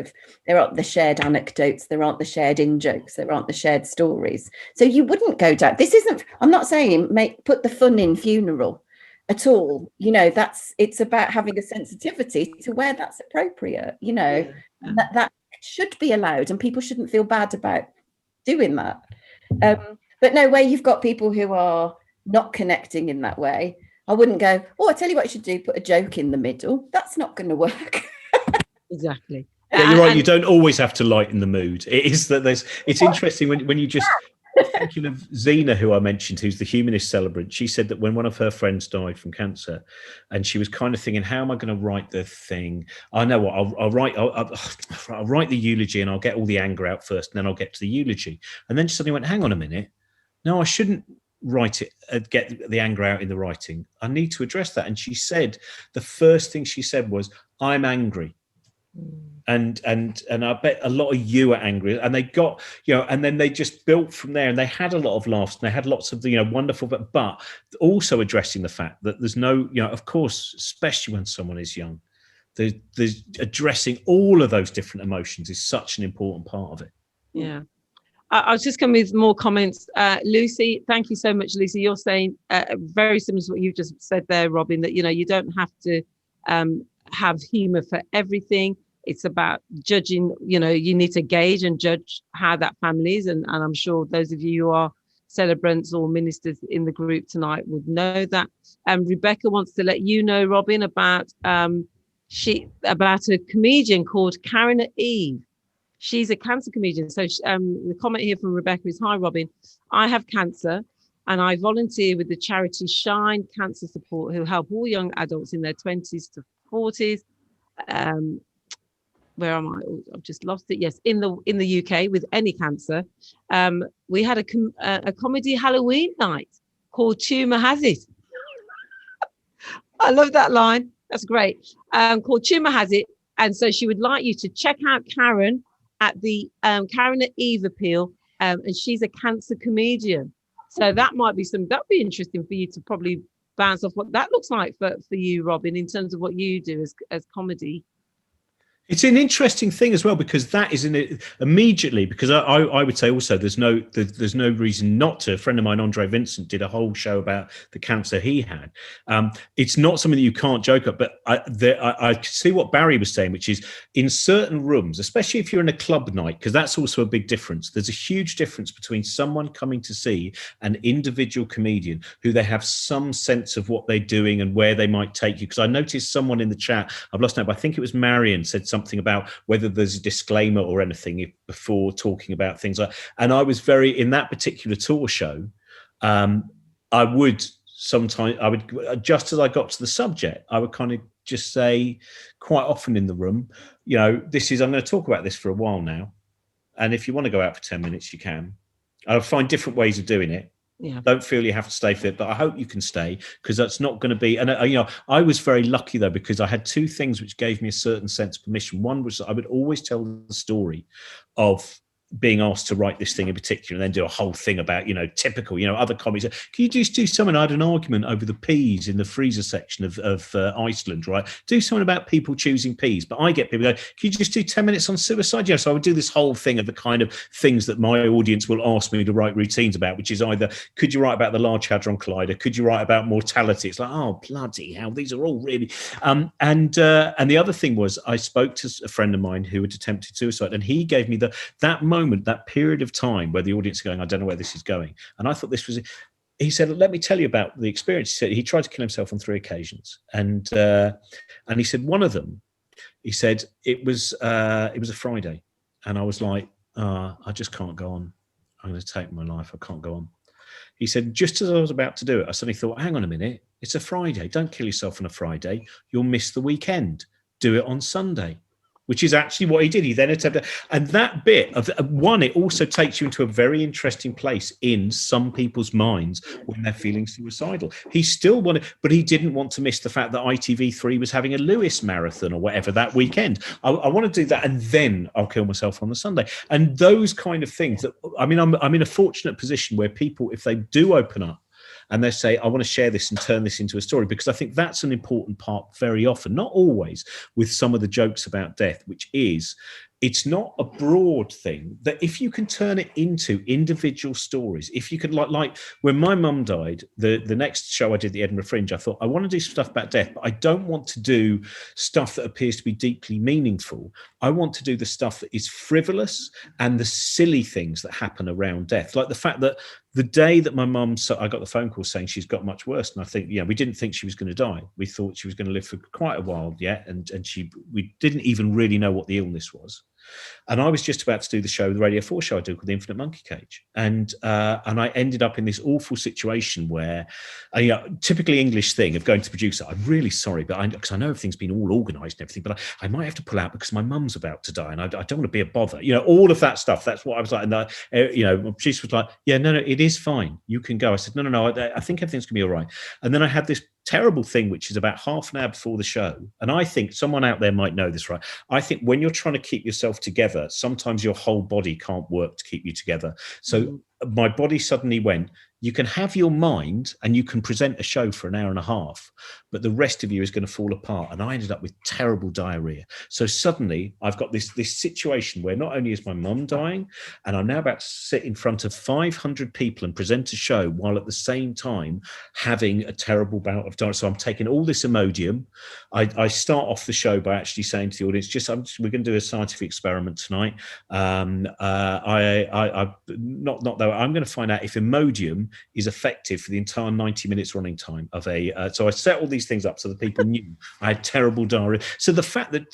there aren't the shared anecdotes, there aren't the shared in-jokes, there aren't the shared stories. So you wouldn't go down. I'm not saying put the fun in funeral at all. It's about having a sensitivity to where that's appropriate, and that should be allowed, and people shouldn't feel bad about doing that. But no, where you've got people who are not connecting in that way, I wouldn't go, I tell you what you should do, put a joke in the middle. That's not going to work. Exactly. Yeah, you're right. You don't always have to lighten the mood. It is that it's interesting when you just thinking of Zena, who I mentioned, who's the humanist celebrant. She said that when one of her friends died from cancer, and she was kind of thinking, how am I going to write the thing? I know what I'll write the eulogy, and I'll get all the anger out first, and then I'll get to the eulogy. And then she suddenly went, hang on a minute. No, I shouldn't write it, get the anger out in the writing. I need to address that. And she said, the first thing she said was, I'm angry. And I bet a lot of you are angry, and they got, and then they just built from there, and they had a lot of laughs, and they had lots of the, wonderful, but also addressing the fact that there's no, of course, especially when someone is young, there's addressing all of those different emotions is such an important part of it. Yeah. I was just coming with more comments. Lucy, thank you so much, Lucy. You're saying very similar to what you just said there, Robin, that, you don't have to have humour for everything. It's about judging, you need to gauge and judge how that family is. And I'm sure those of you who are celebrants or ministers in the group tonight would know that. Rebecca wants to let you know, Robin, about a comedian called Karen Eve. She's a cancer comedian. So the comment here from Rebecca is, hi, Robin, I have cancer and I volunteer with the charity Shine Cancer Support, who help all young adults in their 20s to 40s. Where am I? Oh, I've just lost it. Yes, in the UK with any cancer. We had a comedy Halloween night called Tumour Has It. I love that line. That's great. Called Tumour Has It. And so she would like you to check out Karen at the Karen Eve appeal, and she's a cancer comedian. So that'd be interesting for you to probably bounce off what that looks like for you, Robin, in terms of what you do as comedy. It's an interesting thing as well, because that is immediately, because I would say also there's no reason not to. A friend of mine, Andre Vincent, did a whole show about the cancer he had. It's not something that you can't joke at, but I see what Barry was saying, which is in certain rooms, especially if you're in a club night, because that's also a big difference. There's a huge difference between someone coming to see an individual comedian who they have some sense of what they're doing and where they might take you. Because I noticed someone in the chat, I've lost now, but I think it was Marion, said something about whether there's a disclaimer or anything before talking about things like, and I was in that particular tour show, I would just as I got to the subject, I would kind of just say quite often in the room, I'm going to talk about this for a while now, and if you want to go out for 10 minutes, you can. I'll find different ways of doing it. Yeah. Don't feel you have to stay fit, but I hope you can stay, because that's not going to be. And I was very lucky though, because I had two things which gave me a certain sense of permission. One was that I would always tell the story of being asked to write this thing in particular, and then do a whole thing about, typical, other comics. Can you just do something? I had an argument over the peas in the freezer section of Iceland, right? Do something about people choosing peas. But I get people go, can you just do 10 minutes on suicide? So I would do this whole thing of the kind of things that my audience will ask me to write routines about, which is either, could you write about the Large Hadron Collider? Could you write about mortality? It's like, oh, bloody hell, these are all really... And the other thing was, I spoke to a friend of mine who had attempted suicide, and he gave me that moment, that period of time where the audience is going, I don't know where this is going. And I thought this was, he said, let me tell you about the experience. He said he tried to kill himself on 3 occasions. And he said, one of them, he said, it was a Friday. And I was like, I just can't go on. I'm going to take my life. I can't go on. He said, just as I was about to do it, I suddenly thought, hang on a minute. It's a Friday. Don't kill yourself on a Friday. You'll miss the weekend. Do it on Sunday, which is actually what he did. He then attempted, and that bit of one, it also takes you into a very interesting place in some people's minds when they're feeling suicidal. He still wanted, but he didn't want to miss the fact that ITV3 was having a Lewis marathon or whatever that weekend. I want to do that, and then I'll kill myself on the Sunday. And those kind of things that, I mean, I'm in a fortunate position where people, if they do open up, and they say, I want to share this and turn this into a story, because I think that's an important part very often, not always, with some of the jokes about death, which is, it's not a broad thing, that if you can turn it into individual stories, if you could, like when my mum died, the next show I did, the Edinburgh Fringe, I thought, I want to do stuff about death, but I don't want to do stuff that appears to be deeply meaningful. I want to do the stuff that is frivolous and the silly things that happen around death. Like the fact that the day that my mum, I got the phone call saying she's got much worse. And I think, we didn't think she was going to die. We thought she was going to live for quite a while yet. And we didn't even really know what the illness was. And I was just about to do the show, the Radio 4 show I do called The Infinite Monkey Cage. And I ended up in this awful situation where, typically English thing of going to the producer, I'm really sorry, but because I know everything's been all organised and everything, but I might have to pull out because my mum's about to die and I don't want to be a bother. All of that stuff. That's what I was like. And, my producer was like, yeah, no, it is fine. You can go. I said, no, I think everything's going to be all right. And then I had this terrible thing, which is about half an hour before the show. And I think someone out there might know this, right? I think when you're trying to keep yourself together, sometimes your whole body can't work to keep you together. So my body suddenly went, you can have your mind and you can present a show for an hour and a half, but the rest of you is going to fall apart. And I ended up with terrible diarrhea. So suddenly I've got this situation where not only is my mum dying, and I'm now about to sit in front of 500 people and present a show while at the same time having a terrible bout of diarrhea. So I'm taking all this Imodium. I start off the show by actually saying to the audience, we're going to do a scientific experiment tonight. I'm going to find out if Imodium is effective for the entire 90 minutes running time of so I set all these things up so that people knew I had terrible diarrhea. So the fact that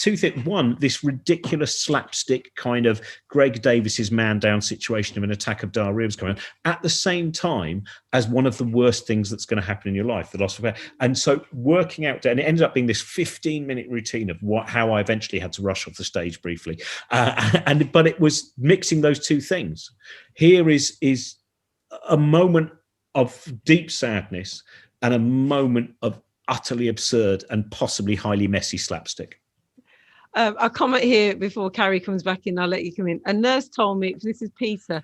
one, this ridiculous slapstick kind of Greg Davis's man down situation of an attack of diarrhea was going on at the same time as one of the worst things that's going to happen in your life, the loss of hair. And so working out, and it ended up being this 15-minute routine of how I eventually had to rush off the stage briefly. But it was mixing those two things. Here is a moment of deep sadness and a moment of utterly absurd and possibly highly messy slapstick. A comment here before Carrie comes back in, I'll let you come in. A nurse told me, this is Peter,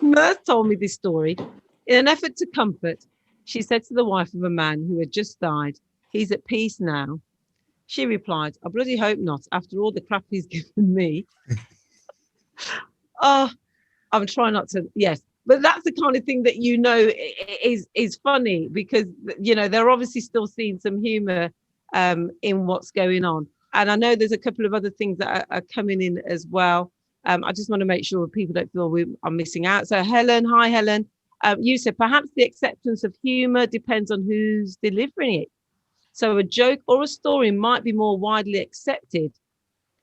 nurse told me this story. In an effort to comfort, she said to the wife of a man who had just died, he's at peace now. She replied, I bloody hope not, after all the crap he's given me. Oh, I'm trying not to, yes. But that's the kind of thing that is funny, because they're obviously still seeing some humour in what's going on. And I know there's a couple of other things that are coming in as well. I just want to make sure people don't feel I'm missing out. So Helen, hi Helen. You said perhaps the acceptance of humour depends on who's delivering it. So a joke or a story might be more widely accepted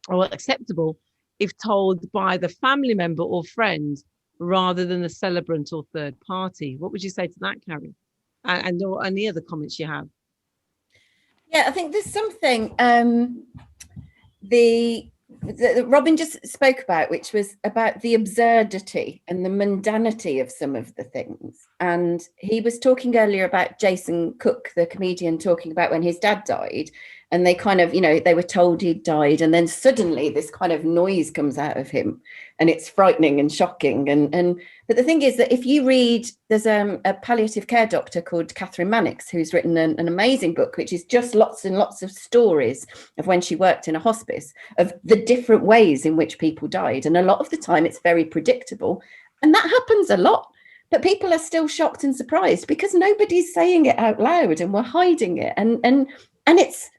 or acceptable if told by the family member or friend, rather than the celebrant or third party. What would you say to that, Carrie? And or any other comments you have? Yeah, I think there's something the Robin just spoke about, which was about the absurdity and the mundanity of some of the things. And he was talking earlier about Jason Cook, the comedian, talking about when his dad died, and they kind of, they were told he'd died, and then suddenly this kind of noise comes out of him, and it's frightening and shocking. But the thing is that if you read, there's a palliative care doctor called Catherine Mannix, who's written an amazing book, which is just lots and lots of stories of when she worked in a hospice, of the different ways in which people died. And a lot of the time it's very predictable. And that happens a lot. But people are still shocked and surprised because nobody's saying it out loud, and we're hiding it. And it's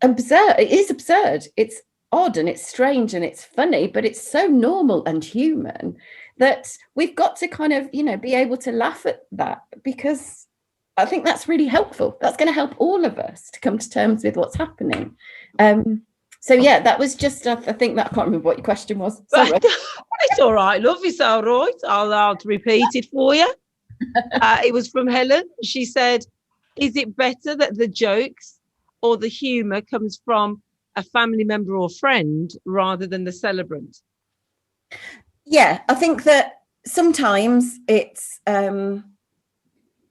absurd. It is absurd. It's odd and it's strange and it's funny, but it's so normal and human that we've got to kind of, be able to laugh at that, because I think that's really helpful. That's going to help all of us to come to terms with what's happening. So So yeah, that was just, I think that, I can't remember what your question was. Sorry. It's all right, love, it's all right. I'll repeat it for you. It was from Helen. She said, is it better that the jokes or the humour comes from a family member or friend rather than the celebrant? Yeah, I think that sometimes it's, but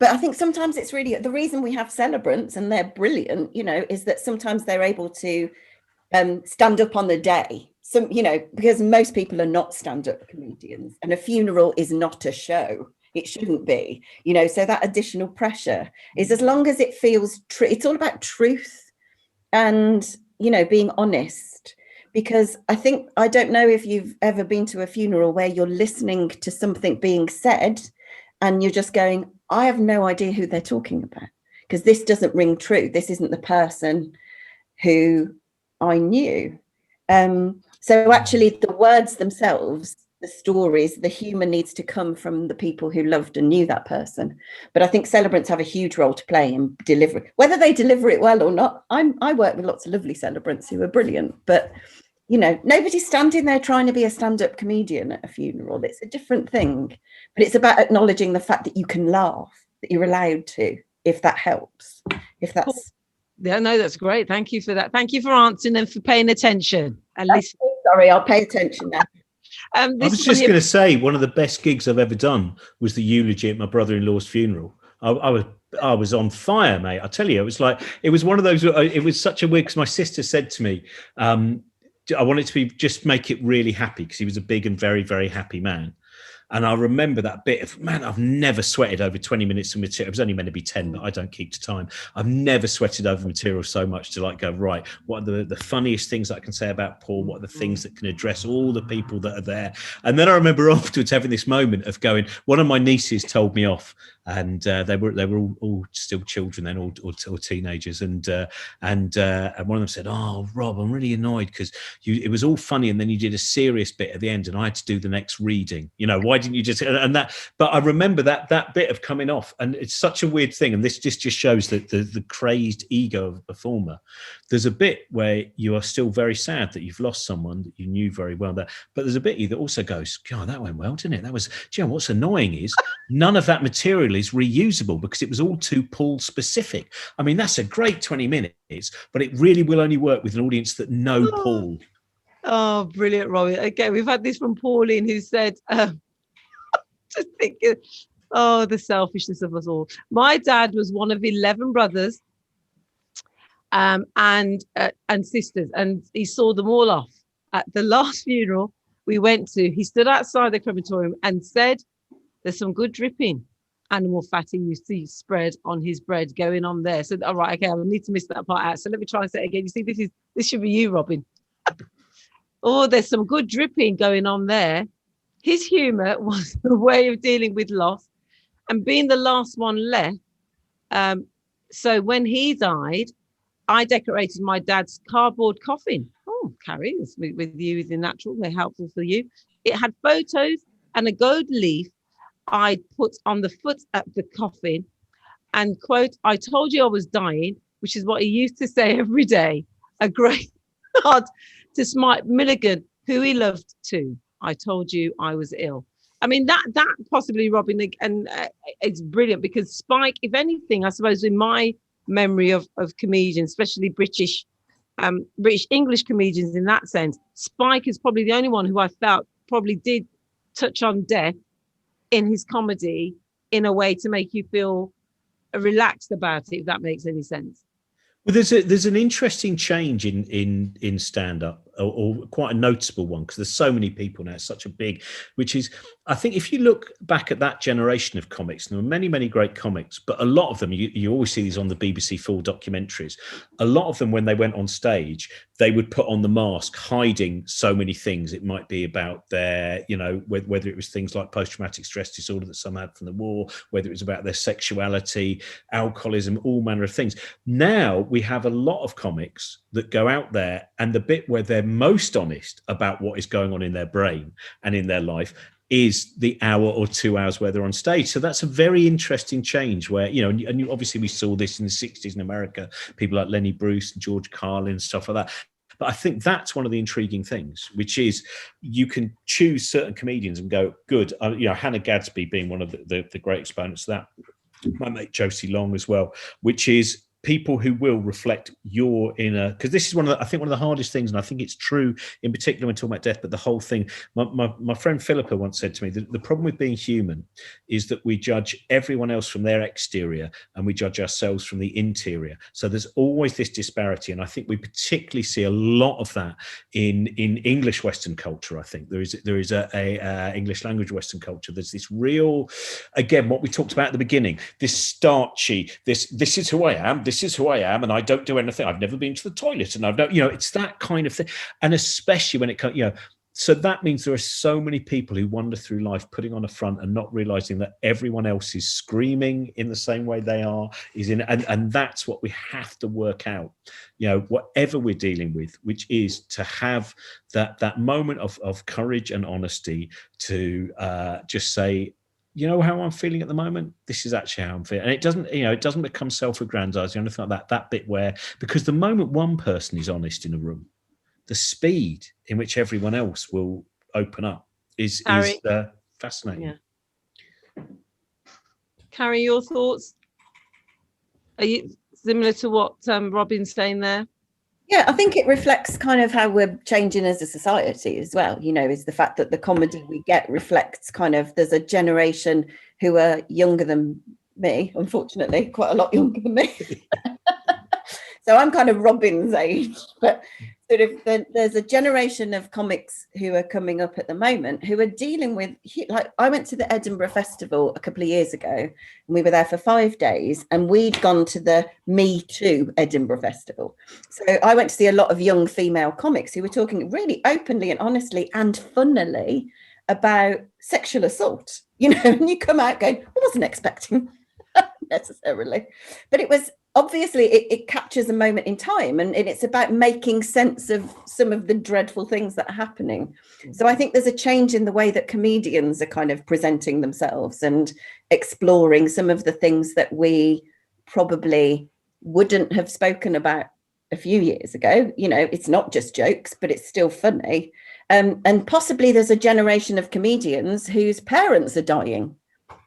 I think sometimes it's really, the reason we have celebrants, and they're brilliant, you know, is that sometimes they're able to stand up on the day. Some, you know, because most people are not stand-up comedians, and a funeral is not a show. It shouldn't be, you know, so that additional pressure is, as long as it feels true, it's all about truth and, you know, being honest. Because I think, I don't know if you've ever been to a funeral where you're listening to something being said and you're just going, I have no idea who they're talking about, because this doesn't ring true. This isn't the person who I knew. So actually the words themselves, the stories, the humour needs to come from the people who loved and knew that person. But I think celebrants have a huge role to play in delivering, whether they deliver it well or not. I work with lots of lovely celebrants who are brilliant, but you know, nobody's standing there trying to be a stand-up comedian at a funeral. It's a different thing, but it's about acknowledging the fact that you can laugh, that you're allowed to, if that helps, if that's... Yeah, no, that's great. Thank you for that. Thank you for answering and for paying attention. And listen. Sorry, I'll pay attention now. I was just going to say, one of the best gigs I've ever done was the eulogy at my brother-in-law's funeral. I was on fire, mate. I tell you, it was one of those. It was such a weird, because my sister said to me, I want it to be, just make it really happy, because he was a big and very, very happy man. And I remember that bit of, man, I've never sweated over 20 minutes of material. It was only meant to be 10, but I don't keep to time. I've never sweated over material so much to like go, right, what are the funniest things that I can say about Paul? What are the things that can address all the people that are there? And then I remember afterwards having this moment of going, one of my nieces told me off, and they were all still children then, or teenagers. And one of them said, oh, Rob, I'm really annoyed because it was all funny, and then you did a serious bit at the end and I had to do the next reading. You know, why didn't you just, and that, but I remember that bit of coming off, and it's such a weird thing. And this just shows that the crazed ego of a performer. There's a bit where you are still very sad that you've lost someone that you knew very well, but there's a bit that also goes, God, that went well, didn't it? That was, do you know what's annoying is none of that material is reusable because it was all too Paul specific. I mean, that's a great 20 minutes, but it really will only work with an audience that know Paul. Oh, brilliant, Robin. Okay, we've had this from Pauline, who said, just thinking, oh, the selfishness of us all. My dad was one of 11 brothers and sisters, and he saw them all off. At the last funeral we went to, he stood outside the crematorium and said, there's some good dripping animal fatty you see spread on his bread going on there. So, all right, okay, I need to miss that part out. So let me try and say it again. You see, this should be you, Robin. Oh, there's some good dripping going on there. His humour was a way of dealing with loss and being the last one left. So when he died, I decorated my dad's cardboard coffin. Oh, Carrie, with you is natural, they're helpful for you. It had photos and a gold leaf I put on the foot of the coffin, and quote, I told you I was dying, which is what he used to say every day. A great nod to Smite Milligan, who he loved too. I told you I was ill. I mean, that possibly, Robin, and it's brilliant because Spike, if anything, I suppose in my memory of comedians, especially British English comedians in that sense, Spike is probably the only one who I felt probably did touch on death in his comedy in a way to make you feel relaxed about it, if that makes any sense. Well, there's an interesting change in stand-up, or quite a noticeable one, because there's so many people now. It's such a big, which is, I think if you look back at that generation of comics, there were many, many great comics, but a lot of them, you always see these on the BBC4 documentaries. A lot of them, when they went on stage, they would put on the mask, hiding so many things. It might be about their, you know, whether it was things like post-traumatic stress disorder that some had from the war, whether it was about their sexuality, alcoholism, all manner of things. Now we have a lot of comics that go out there, and the bit where they're most honest about what is going on in their brain and in their life is the hour or 2 hours where they're on stage. So that's a very interesting change where, you know, and obviously we saw this in the 60s in America, people like Lenny Bruce and George Carlin, stuff like that. But I think that's one of the intriguing things, which is you can choose certain comedians and go, good. Hannah Gadsby being one of the great exponents of that. My mate Josie Long as well, which is people who will reflect your inner, because this is one of the hardest things, and I think it's true in particular when talking about death, but the whole thing. My friend Philippa once said to me that the problem with being human is that we judge everyone else from their exterior and we judge ourselves from the interior. So there's always this disparity, and I think we particularly see a lot of that in English Western culture. I think there is a English language Western culture. There's this real, again, what we talked about at the beginning, this starchy, this is who I am, this is who I am, and I don't do anything. I've never been to the toilet, and I've no, it's that kind of thing. And especially when it comes, so that means there are so many people who wander through life putting on a front and not realizing that everyone else is screaming in the same way they are, and that's what we have to work out, whatever we're dealing with, which is to have that moment of courage and honesty to just say, how I'm feeling at the moment? This is actually how I'm feeling. And it doesn't become self-aggrandizing or anything like that bit where, because the moment one person is honest in a room, the speed in which everyone else will open up is fascinating. Yeah. Carrie, your thoughts? Are you similar to what Robin's saying there? Yeah, I think it reflects kind of how we're changing as a society as well, is the fact that the comedy we get reflects kind of, there's a generation who are younger than me, unfortunately, quite a lot younger than me. So I'm kind of Robin's age, but sort of there's a generation of comics who are coming up at the moment who are dealing with, like, I went to the Edinburgh Festival a couple of years ago and we were there for 5 days, and we'd gone to the Me Too Edinburgh Festival. So I went to see a lot of young female comics who were talking really openly and honestly and funnily about sexual assault, and you come out going, I wasn't expecting necessarily, but it was, obviously it captures a moment in time, and it's about making sense of some of the dreadful things that are happening. So I think there's a change in the way that comedians are kind of presenting themselves and exploring some of the things that we probably wouldn't have spoken about a few years ago. It's not just jokes, but it's still funny. And possibly there's a generation of comedians whose parents are dying,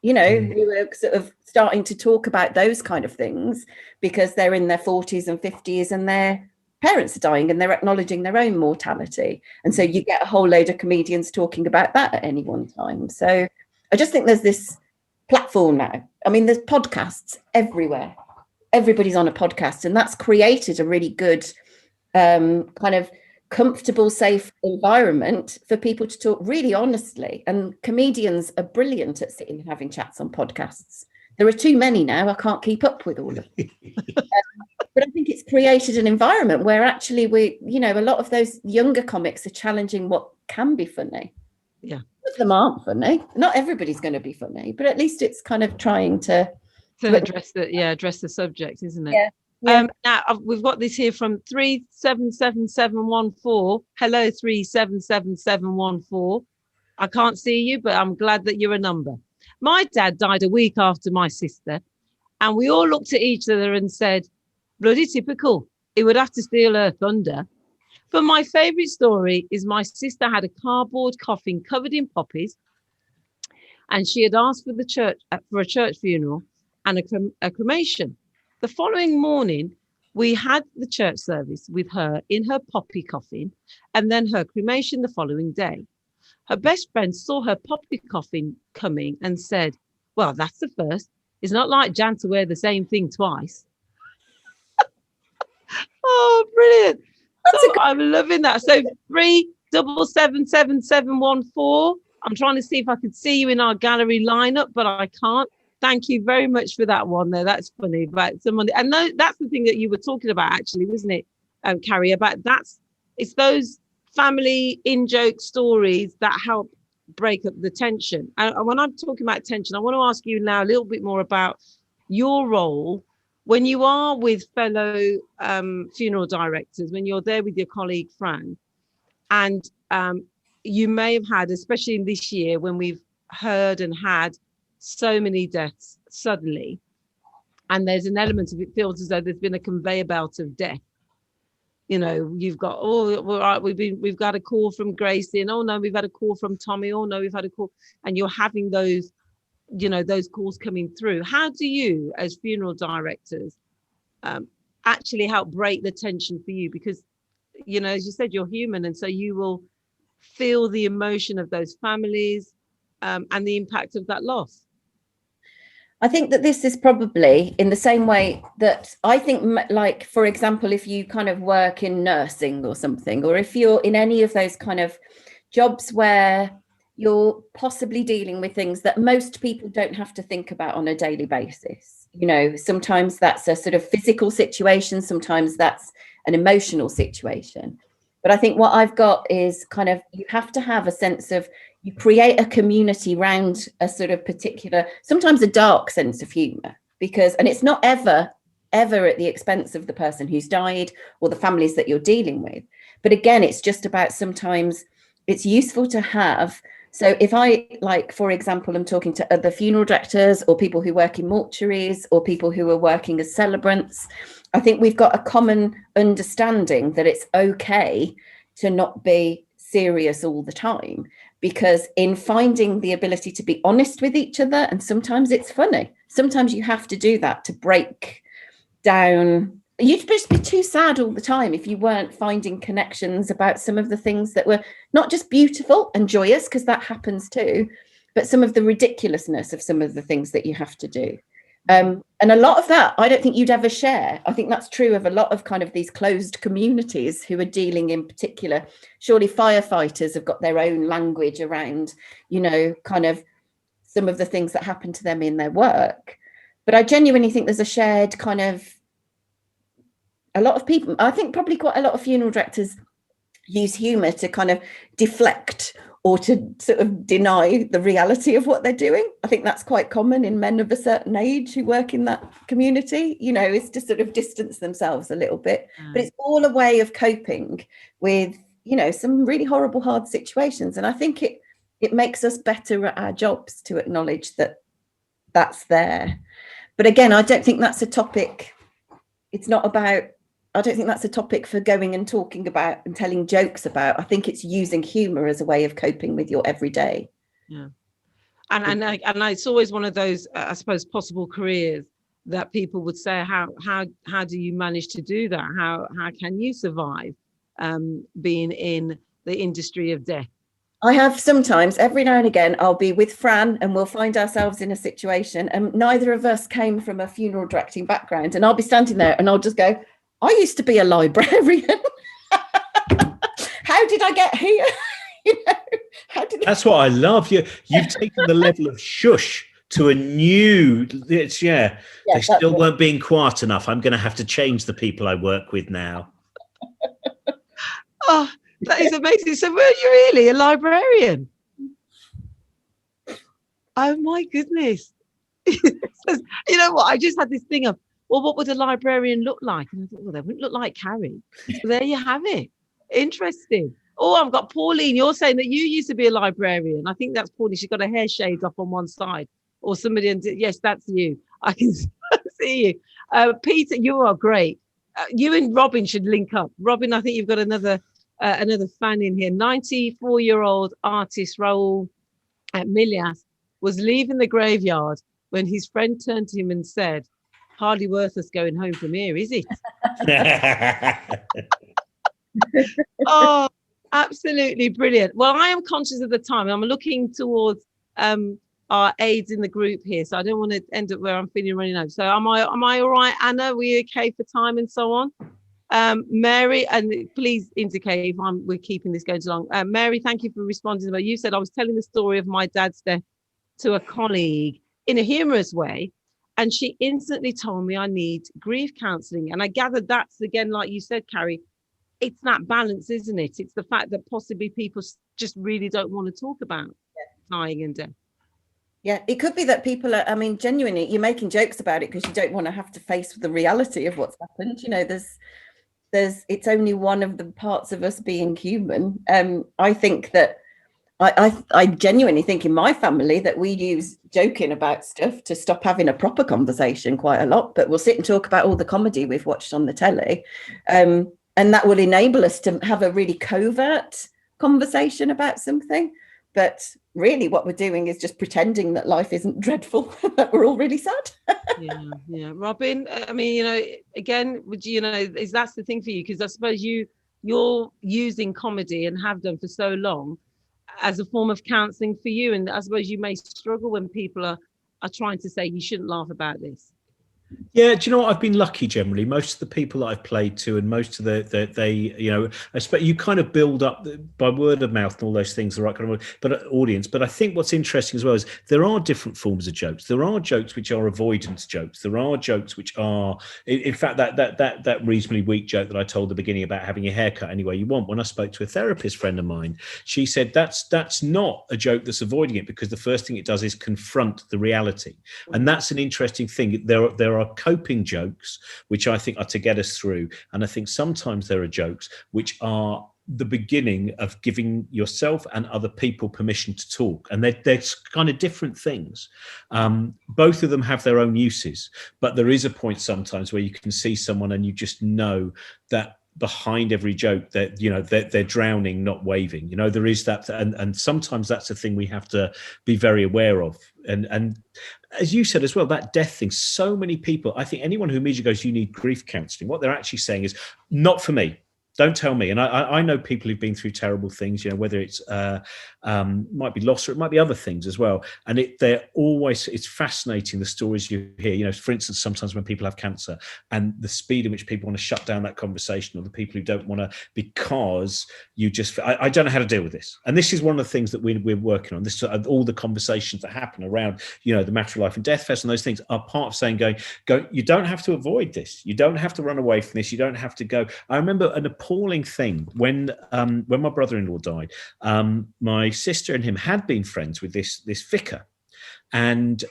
who are sort of starting to talk about those kind of things because they're in their 40s and 50s and their parents are dying and they're acknowledging their own mortality. And so you get a whole load of comedians talking about that at any one time. So I just think there's this platform now. I mean, there's podcasts everywhere. Everybody's on a podcast, and that's created a really good kind of comfortable, safe environment for people to talk really honestly. And comedians are brilliant at sitting and having chats on podcasts. There are too many now. I can't keep up with all of them. But I think it's created an environment where actually a lot of those younger comics are challenging what can be funny. Yeah. Some of them aren't funny. Not everybody's going to be funny, but at least it's kind of trying to address the subject, isn't it? Yeah. Yeah. Now we've got this here from 377714. Hello, 377714. I can't see you, but I'm glad that you're a number. My dad died a week after my sister, and we all looked at each other and said, bloody typical. He would have to steal her thunder. But my favourite story is my sister had a cardboard coffin covered in poppies, and she had asked for a church funeral and a cremation. The following morning, we had the church service with her in her poppy coffin, and then her cremation the following day. Her best friend saw her poppy coffin coming and said, well, that's the first. It's not like Jan to wear the same thing twice. Oh, brilliant. I'm loving that. So 377714. I'm trying to see if I could see you in our gallery lineup, but I can't. Thank you very much for that one there. That's funny about someone. And that's the thing that you were talking about, actually, wasn't it, Carrie? About it's those family in-joke stories that help break up the tension. And when I'm talking about tension, I want to ask you now a little bit more about your role when you are with fellow funeral directors, when you're there with your colleague Fran, and you may have had, especially in this year when we've heard and had so many deaths suddenly, and there's an element of it feels as though there's been a conveyor belt of death. You've got, oh, all right, we've got a call from Gracie, and oh no, we've had a call from Tommy, oh no, we've had a call, and you're having those, those calls coming through. How do you, as funeral directors, actually help break the tension for you? Because, as you said, you're human, and so you will feel the emotion of those families and the impact of that loss. I think that this is probably in the same way that I think, like, for example, if you kind of work in nursing or something, or if you're in any of those kind of jobs where you're possibly dealing with things that most people don't have to think about on a daily basis. Sometimes that's a sort of physical situation, sometimes that's an emotional situation. But I think what I've got is kind of, you have to have a sense of, you create a community around a sort of particular, sometimes a dark sense of humor, and it's not ever at the expense of the person who's died or the families that you're dealing with. But again, it's just about, sometimes it's useful to have. So if I, like, for example, I'm talking to other funeral directors or people who work in mortuaries or people who are working as celebrants, I think we've got a common understanding that it's okay to not be serious all the time, because in finding the ability to be honest with each other, and sometimes it's funny, sometimes you have to do that to break down. You'd just be too sad all the time if you weren't finding connections about some of the things that were not just beautiful and joyous, because that happens too, but some of the ridiculousness of some of the things that you have to do. And a lot of that, I don't think you'd ever share. I think that's true of a lot of kind of these closed communities who are dealing in particular. Surely firefighters have got their own language around, kind of some of the things that happen to them in their work. But I genuinely think there's a shared kind of, a lot of people, I think probably quite a lot of funeral directors use humour to kind of deflect or to sort of deny the reality of what they're doing. I think that's quite common in men of a certain age who work in that community, is to sort of distance themselves a little bit. But it's all a way of coping with, some really horrible, hard situations. And I think it makes us better at our jobs to acknowledge that that's there. But again, I don't think that's a topic. I don't think that's a topic for going and talking about and telling jokes about. I think it's using humour as a way of coping with your everyday. Yeah, and it's always one of those, I suppose, possible careers that people would say, how do you manage to do that? How can you survive being in the industry of death? I have sometimes, every now and again, I'll be with Fran and we'll find ourselves in a situation, and neither of us came from a funeral directing background, and I'll be standing there and I'll just go, I used to be a librarian. How did I get here? That's what I love. You've taken the level of shush to a new. They still weren't being quiet enough. I'm going to have to change the people I work with now. Oh, that is amazing. So were you really a librarian? Oh my goodness. You know what? I just had this thing of, well, what would a librarian look like? And I thought, well, they wouldn't look like Carrie. So there you have it. Interesting. Oh, I've got Pauline. You're saying that you used to be a librarian. I think that's Pauline. She's got her hair shaved up on one side. Or somebody, yes, that's you. I can see you. Peter, you are great. You and Robin should link up. Robin, I think you've got another fan in here. 94-year-old artist Raul Milias was leaving the graveyard when his friend turned to him and said, hardly worth us going home from here, is it? Oh, absolutely brilliant. Well, I am conscious of the time. I'm looking towards our aides in the group here, so I don't want to end up where I'm feeling running out. So am I all right, Anna? Are we okay for time and so on? Mary, and please indicate if we're keeping this going too long. Mary, thank you for responding. You said, I was telling the story of my dad's death to a colleague in a humorous way, and she instantly told me I need grief counselling. And I gathered that's, again, like you said, Carrie, it's that balance, isn't it? It's the fact that possibly people just really don't want to talk about dying and death. Yeah, it could be that people are, I mean, genuinely, you're making jokes about it because you don't want to have to face the reality of what's happened. You know, it's only one of the parts of us being human. I think that I genuinely think in my family that we use joking about stuff to stop having a proper conversation quite a lot, but we'll sit and talk about all the comedy we've watched on the telly. And And that will enable us to have a really covert conversation about something. But really what we're doing is just pretending that life isn't dreadful, that we're all really sad. Yeah. Robin, I mean, again, is that's the thing for you? Because I suppose you're using comedy and have done for so long as a form of counselling for you. And I suppose you may struggle when people are trying to say you shouldn't laugh about this. Yeah, do you know what? I've been lucky generally. Most of the people that I've played to, and most of I expect you kind of build up by word of mouth and all those things, the right kind of audience. But I think what's interesting as well is there are different forms of jokes. There are jokes which are avoidance jokes. There are jokes which are, in fact, that reasonably weak joke that I told at the beginning about having your hair cut any way you want. When I spoke to a therapist friend of mine, she said that's not a joke that's avoiding it, because the first thing it does is confront the reality, and that's an interesting thing. There are coping jokes which I think are to get us through, and I think sometimes there are jokes which are the beginning of giving yourself and other people permission to talk, and they're kind of different things. Both of them have their own uses, but there is a point sometimes where you can see someone and you just know that behind every joke that they're drowning, not waving. There is that, and sometimes that's a thing we have to be very aware of. And as you said as well, that death thing, so many people, I think anyone who immediately goes, you need grief counselling, what they're actually saying is, not for me. Don't tell me. And I know people who've been through terrible things, whether it's might be loss or it might be other things as well. And it's fascinating, the stories you hear. For instance, sometimes when people have cancer and the speed in which people want to shut down that conversation, or the people who don't want to, because I don't know how to deal with this. And this is one of the things that we're working on. This all the conversations that happen around, the Matter of Life and Death Fest and those things are part of saying, go, you don't have to avoid this. You don't have to run away from this. You don't have to go. I remember an appalling thing when my brother-in-law died. My sister and him had been friends with this vicar, and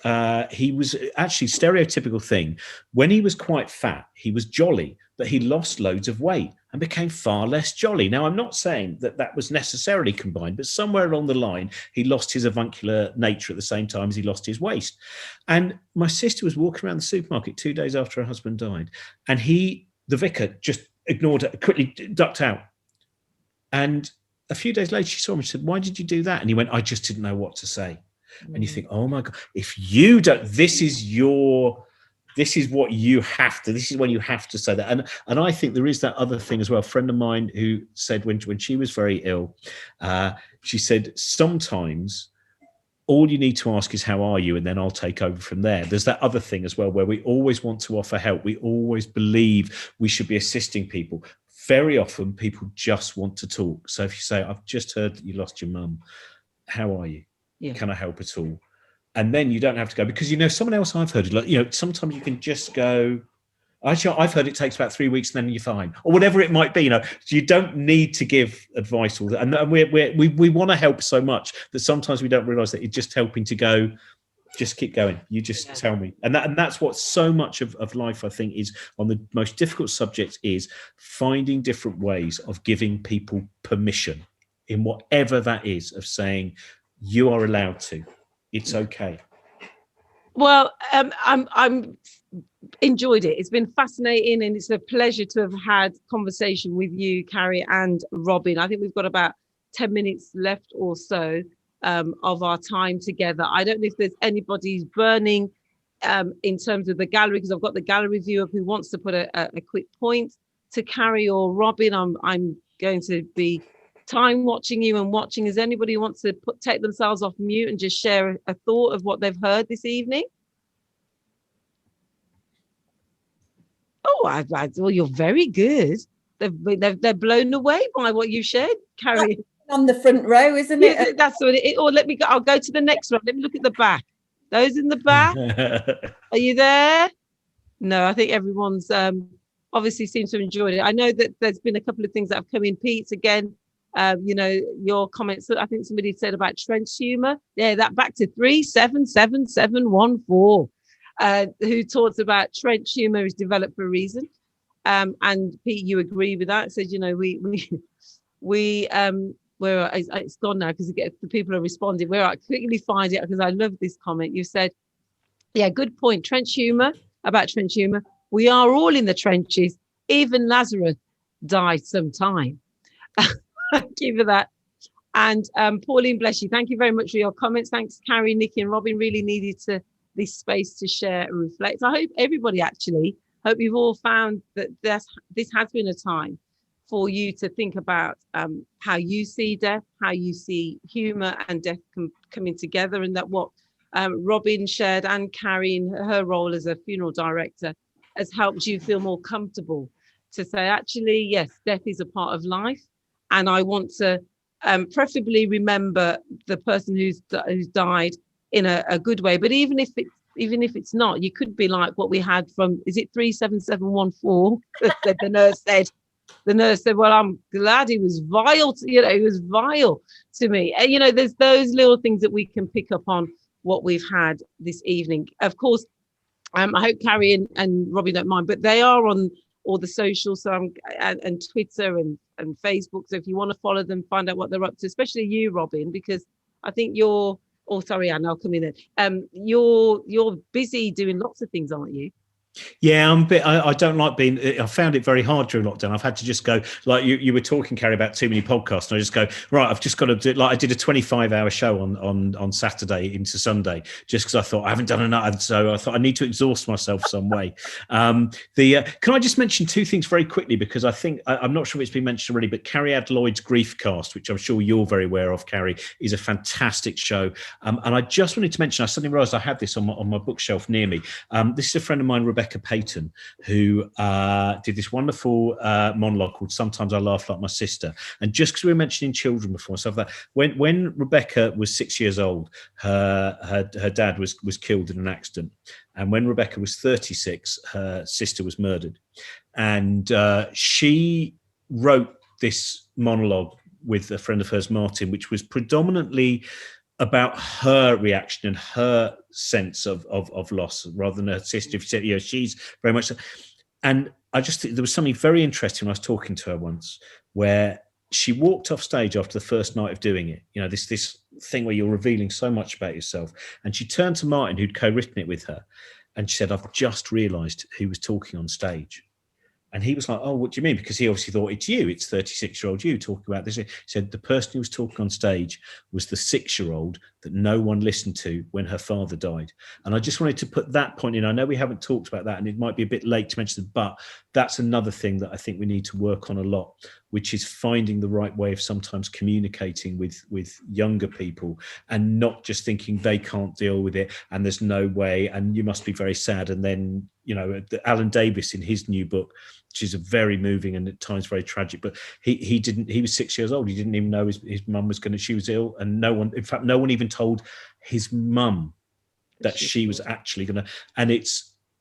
he was actually, stereotypical thing, when he was quite fat, he was jolly, but he lost loads of weight and became far less jolly. Now, I'm not saying that was necessarily combined, but somewhere along the line, he lost his avuncular nature at the same time as he lost his waist. And my sister was walking around the supermarket 2 days after her husband died, and the vicar, just ignored her, quickly ducked out. And a few days later, she saw him and she said, "Why did you do that?" And he went, "I just didn't know what to say." And you think, oh my God, if you don't, this is what you have to, this is when you have to say that. And I think there is that other thing as well. A friend of mine who said when she was very ill, she said, sometimes all you need to ask is, how are you? And then I'll take over from there. There's that other thing as well, where we always want to offer help. We always believe we should be assisting people. Very often people just want to talk. So if you say, "I've just heard that you lost your mum. How are you? Yeah. Can I help at all?" And then you don't have to go, because someone else I've heard, sometimes you can just go, "Actually, I've heard it takes about 3 weeks and then you're fine," or whatever it might be. So you don't need to give advice. And we want to help so much that sometimes we don't realise that it's just helping to go, just keep going. You just tell me. And that's what so much of life, I think, is on the most difficult subject, is finding different ways of giving people permission in whatever that is, of saying, you are allowed to. It's okay. Well, I'm enjoyed it. It's been fascinating, and it's a pleasure to have had conversation with you, Carrie and Robin. I think we've got about 10 minutes left or so of our time together. I don't know if there's anybody's burning in terms of the gallery, because I've got the gallery view of who wants to put a quick point to Carrie or Robin. I'm going to be time watching you and watching. Is anybody who wants to take themselves off mute and just share a thought of what they've heard this evening? Oh, well, you're very good. They're blown away by what you shared, Carrie. On the front row, isn't it? Yeah, that's what it is. Or let me go. I'll go to the next one. Let me look at the back. Those in the back. Are you there? No, I think everyone's obviously seems to have enjoyed it. I know that there's been a couple of things that have come in. Pete, again, your comments. I think somebody said about trench humour. Yeah, that back to 377714. Who talks about trench humour is developed for a reason. And Pete, you agree with that? It says, where it's gone now because the people are responding. Where I quickly find it, because I love this comment. You said, yeah, good point. Trench humour, about trench humour. We are all in the trenches, even Lazarus. died sometime. Thank you for that. And Pauline, bless you. Thank you very much for your comments. Thanks, Carrie, Nikki and Robin. Really needed this space to share and reflect. I hope everybody hope you've all found that this has been a time for you to think about how you see death, how you see humour and death coming together, and that what Robin shared and Carrie in her role as a funeral director has helped you feel more comfortable to say, actually, yes, death is a part of life, and I want to preferably remember the person who's died in a good way. But even if it's not, you could be like what we had from, is it 37714? The nurse said, well, I'm glad he was vile. He was vile to me. And, there's those little things that we can pick up on what we've had this evening. Of course, I hope Carrie and Robbie don't mind, but they are on all the socials, and Twitter and Facebook. So if you want to follow them, find out what they're up to, especially you, Robin, because I think you're, sorry, Anne, I'll come in then. You're busy doing lots of things, aren't you? Yeah, I don't like being. I found it very hard during lockdown. I've had to just go, like you were talking, Carrie, about too many podcasts, and I just go, right, I've just got to do. Like I did a 25-hour show on Saturday into Sunday, just because I thought I haven't done enough, so I thought I need to exhaust myself some way. Can I just mention two things very quickly, because I think I'm not sure if it's been mentioned already, but Carrie Adloyd's Griefcast, which I'm sure you're very aware of, Carrie, is a fantastic show. And I just wanted to mention, I suddenly realised I had this on my bookshelf near me. This is a friend of mine, Rebecca Payton, who did this wonderful monologue called "Sometimes I Laugh Like My Sister." And just because we were mentioning children before, stuff like that, when Rebecca was 6 years old, her dad was killed in an accident, and when Rebecca was 36, her sister was murdered, and she wrote this monologue with a friend of hers, Martin, which was predominantly about her reaction and her sense of loss, rather than her sister. If you said, she's very much. And I just think there was something very interesting when I was talking to her once, where she walked off stage after the first night of doing it. This thing where you're revealing so much about yourself. And she turned to Martin, who'd co-written it with her, and she said, "I've just realised who was talking on stage." And he was like, "Oh, what do you mean?" Because he obviously thought, it's you, it's 36-year-old you talking about this. He said the person who was talking on stage was the 6-year-old that no one listened to when her father died. And I just wanted to put that point in. I know we haven't talked about that, and it might be a bit late to mention it, but that's another thing that I think we need to work on a lot, which is finding the right way of sometimes communicating with younger people, and not just thinking they can't deal with it and there's no way and you must be very sad. And then, Alan Davis in his new book, which is a very moving and at times very tragic, but he was 6 years old. He didn't even know his mum she was ill, and no one even told his mum that she was actually going to,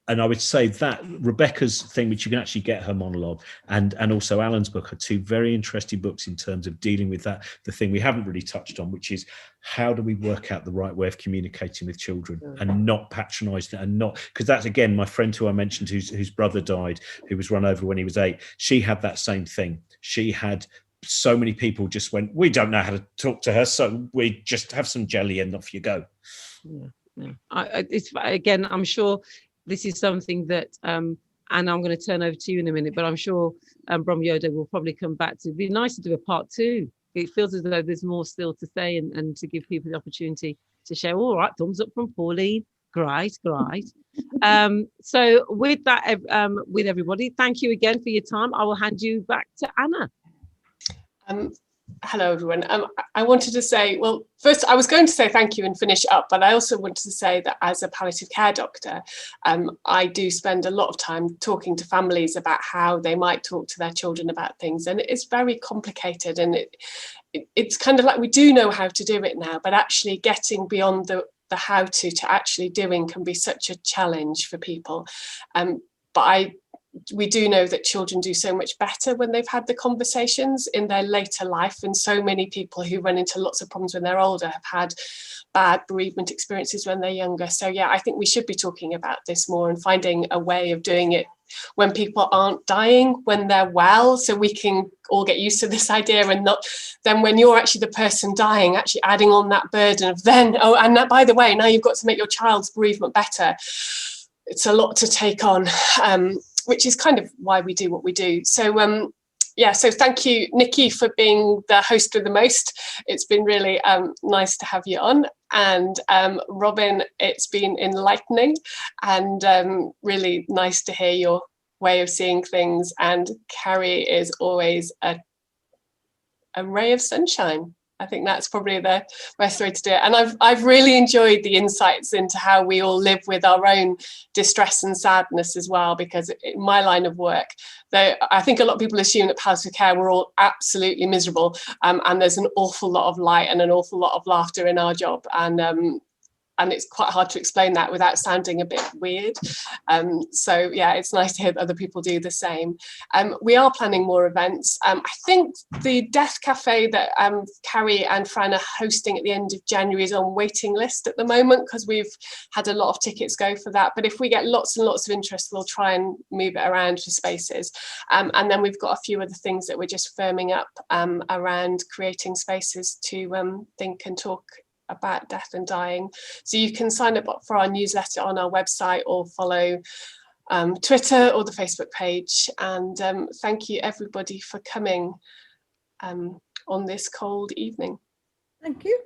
and I would say that Rebecca's thing, which you can actually get her monologue, and also Alan's book, are two very interesting books in terms of dealing with that, the thing we haven't really touched on, which is how do we work out the right way of communicating with children and not patronise them, and not, because that's, again, my friend who I mentioned whose brother died, who was run over when he was 8, she had that same thing. She had so many people just went, we don't know how to talk to her, so we just have some jelly and off you go. It's, again, I'm sure this is something that, and I'm going to turn over to you in a minute, but I'm sure Brom Yoda will probably come back to. It'd be nice to do a part 2. It feels as though there's more still to say, and to give people the opportunity to share. All right, thumbs up from Pauline. Great. So with that, with everybody, thank you again for your time. I will hand you back to Anna. Hello, everyone. I wanted to say, well, first, I was going to say thank you and finish up, but I also wanted to say that as a palliative care doctor, I do spend a lot of time talking to families about how they might talk to their children about things. And it's very complicated, and it's kind of like we do know how to do it now, but actually getting beyond the how to actually doing can be such a challenge for people. But we do know that children do so much better when they've had the conversations in their later life, and so many people who run into lots of problems when they're older have had bad bereavement experiences when they're younger. So yeah, I think we should be talking about this more and finding a way of doing it when people aren't dying, when they're well, so we can all get used to this idea, and not then when you're actually the person dying, actually adding on that burden of then, oh, and that, by the way, now you've got to make your child's bereavement better. It's a lot to take on, which is kind of why we do what we do. So yeah, so thank you, Nikki, for being the host with the most. It's been really nice to have you on. And Robin, it's been enlightening and really nice to hear your way of seeing things. And Carrie is always a ray of sunshine. I think that's probably the best way to do it. And I've really enjoyed the insights into how we all live with our own distress and sadness as well, because in my line of work, though I think a lot of people assume that palliative care, we're all absolutely miserable, and there's an awful lot of light and an awful lot of laughter in our job. And it's quite hard to explain that without sounding a bit weird. So yeah, it's nice to hear that other people do the same. We are planning more events. I think the Death Cafe that Carrie and Fran are hosting at the end of January is on waiting list at the moment, because we've had a lot of tickets go for that. But if we get lots and lots of interest, we'll try and move it around for spaces. And then we've got a few other things that we're just firming up around creating spaces to think and talk about death and dying. So you can sign up for our newsletter on our website or follow Twitter or the Facebook page. And thank you everybody for coming on this cold evening. Thank you.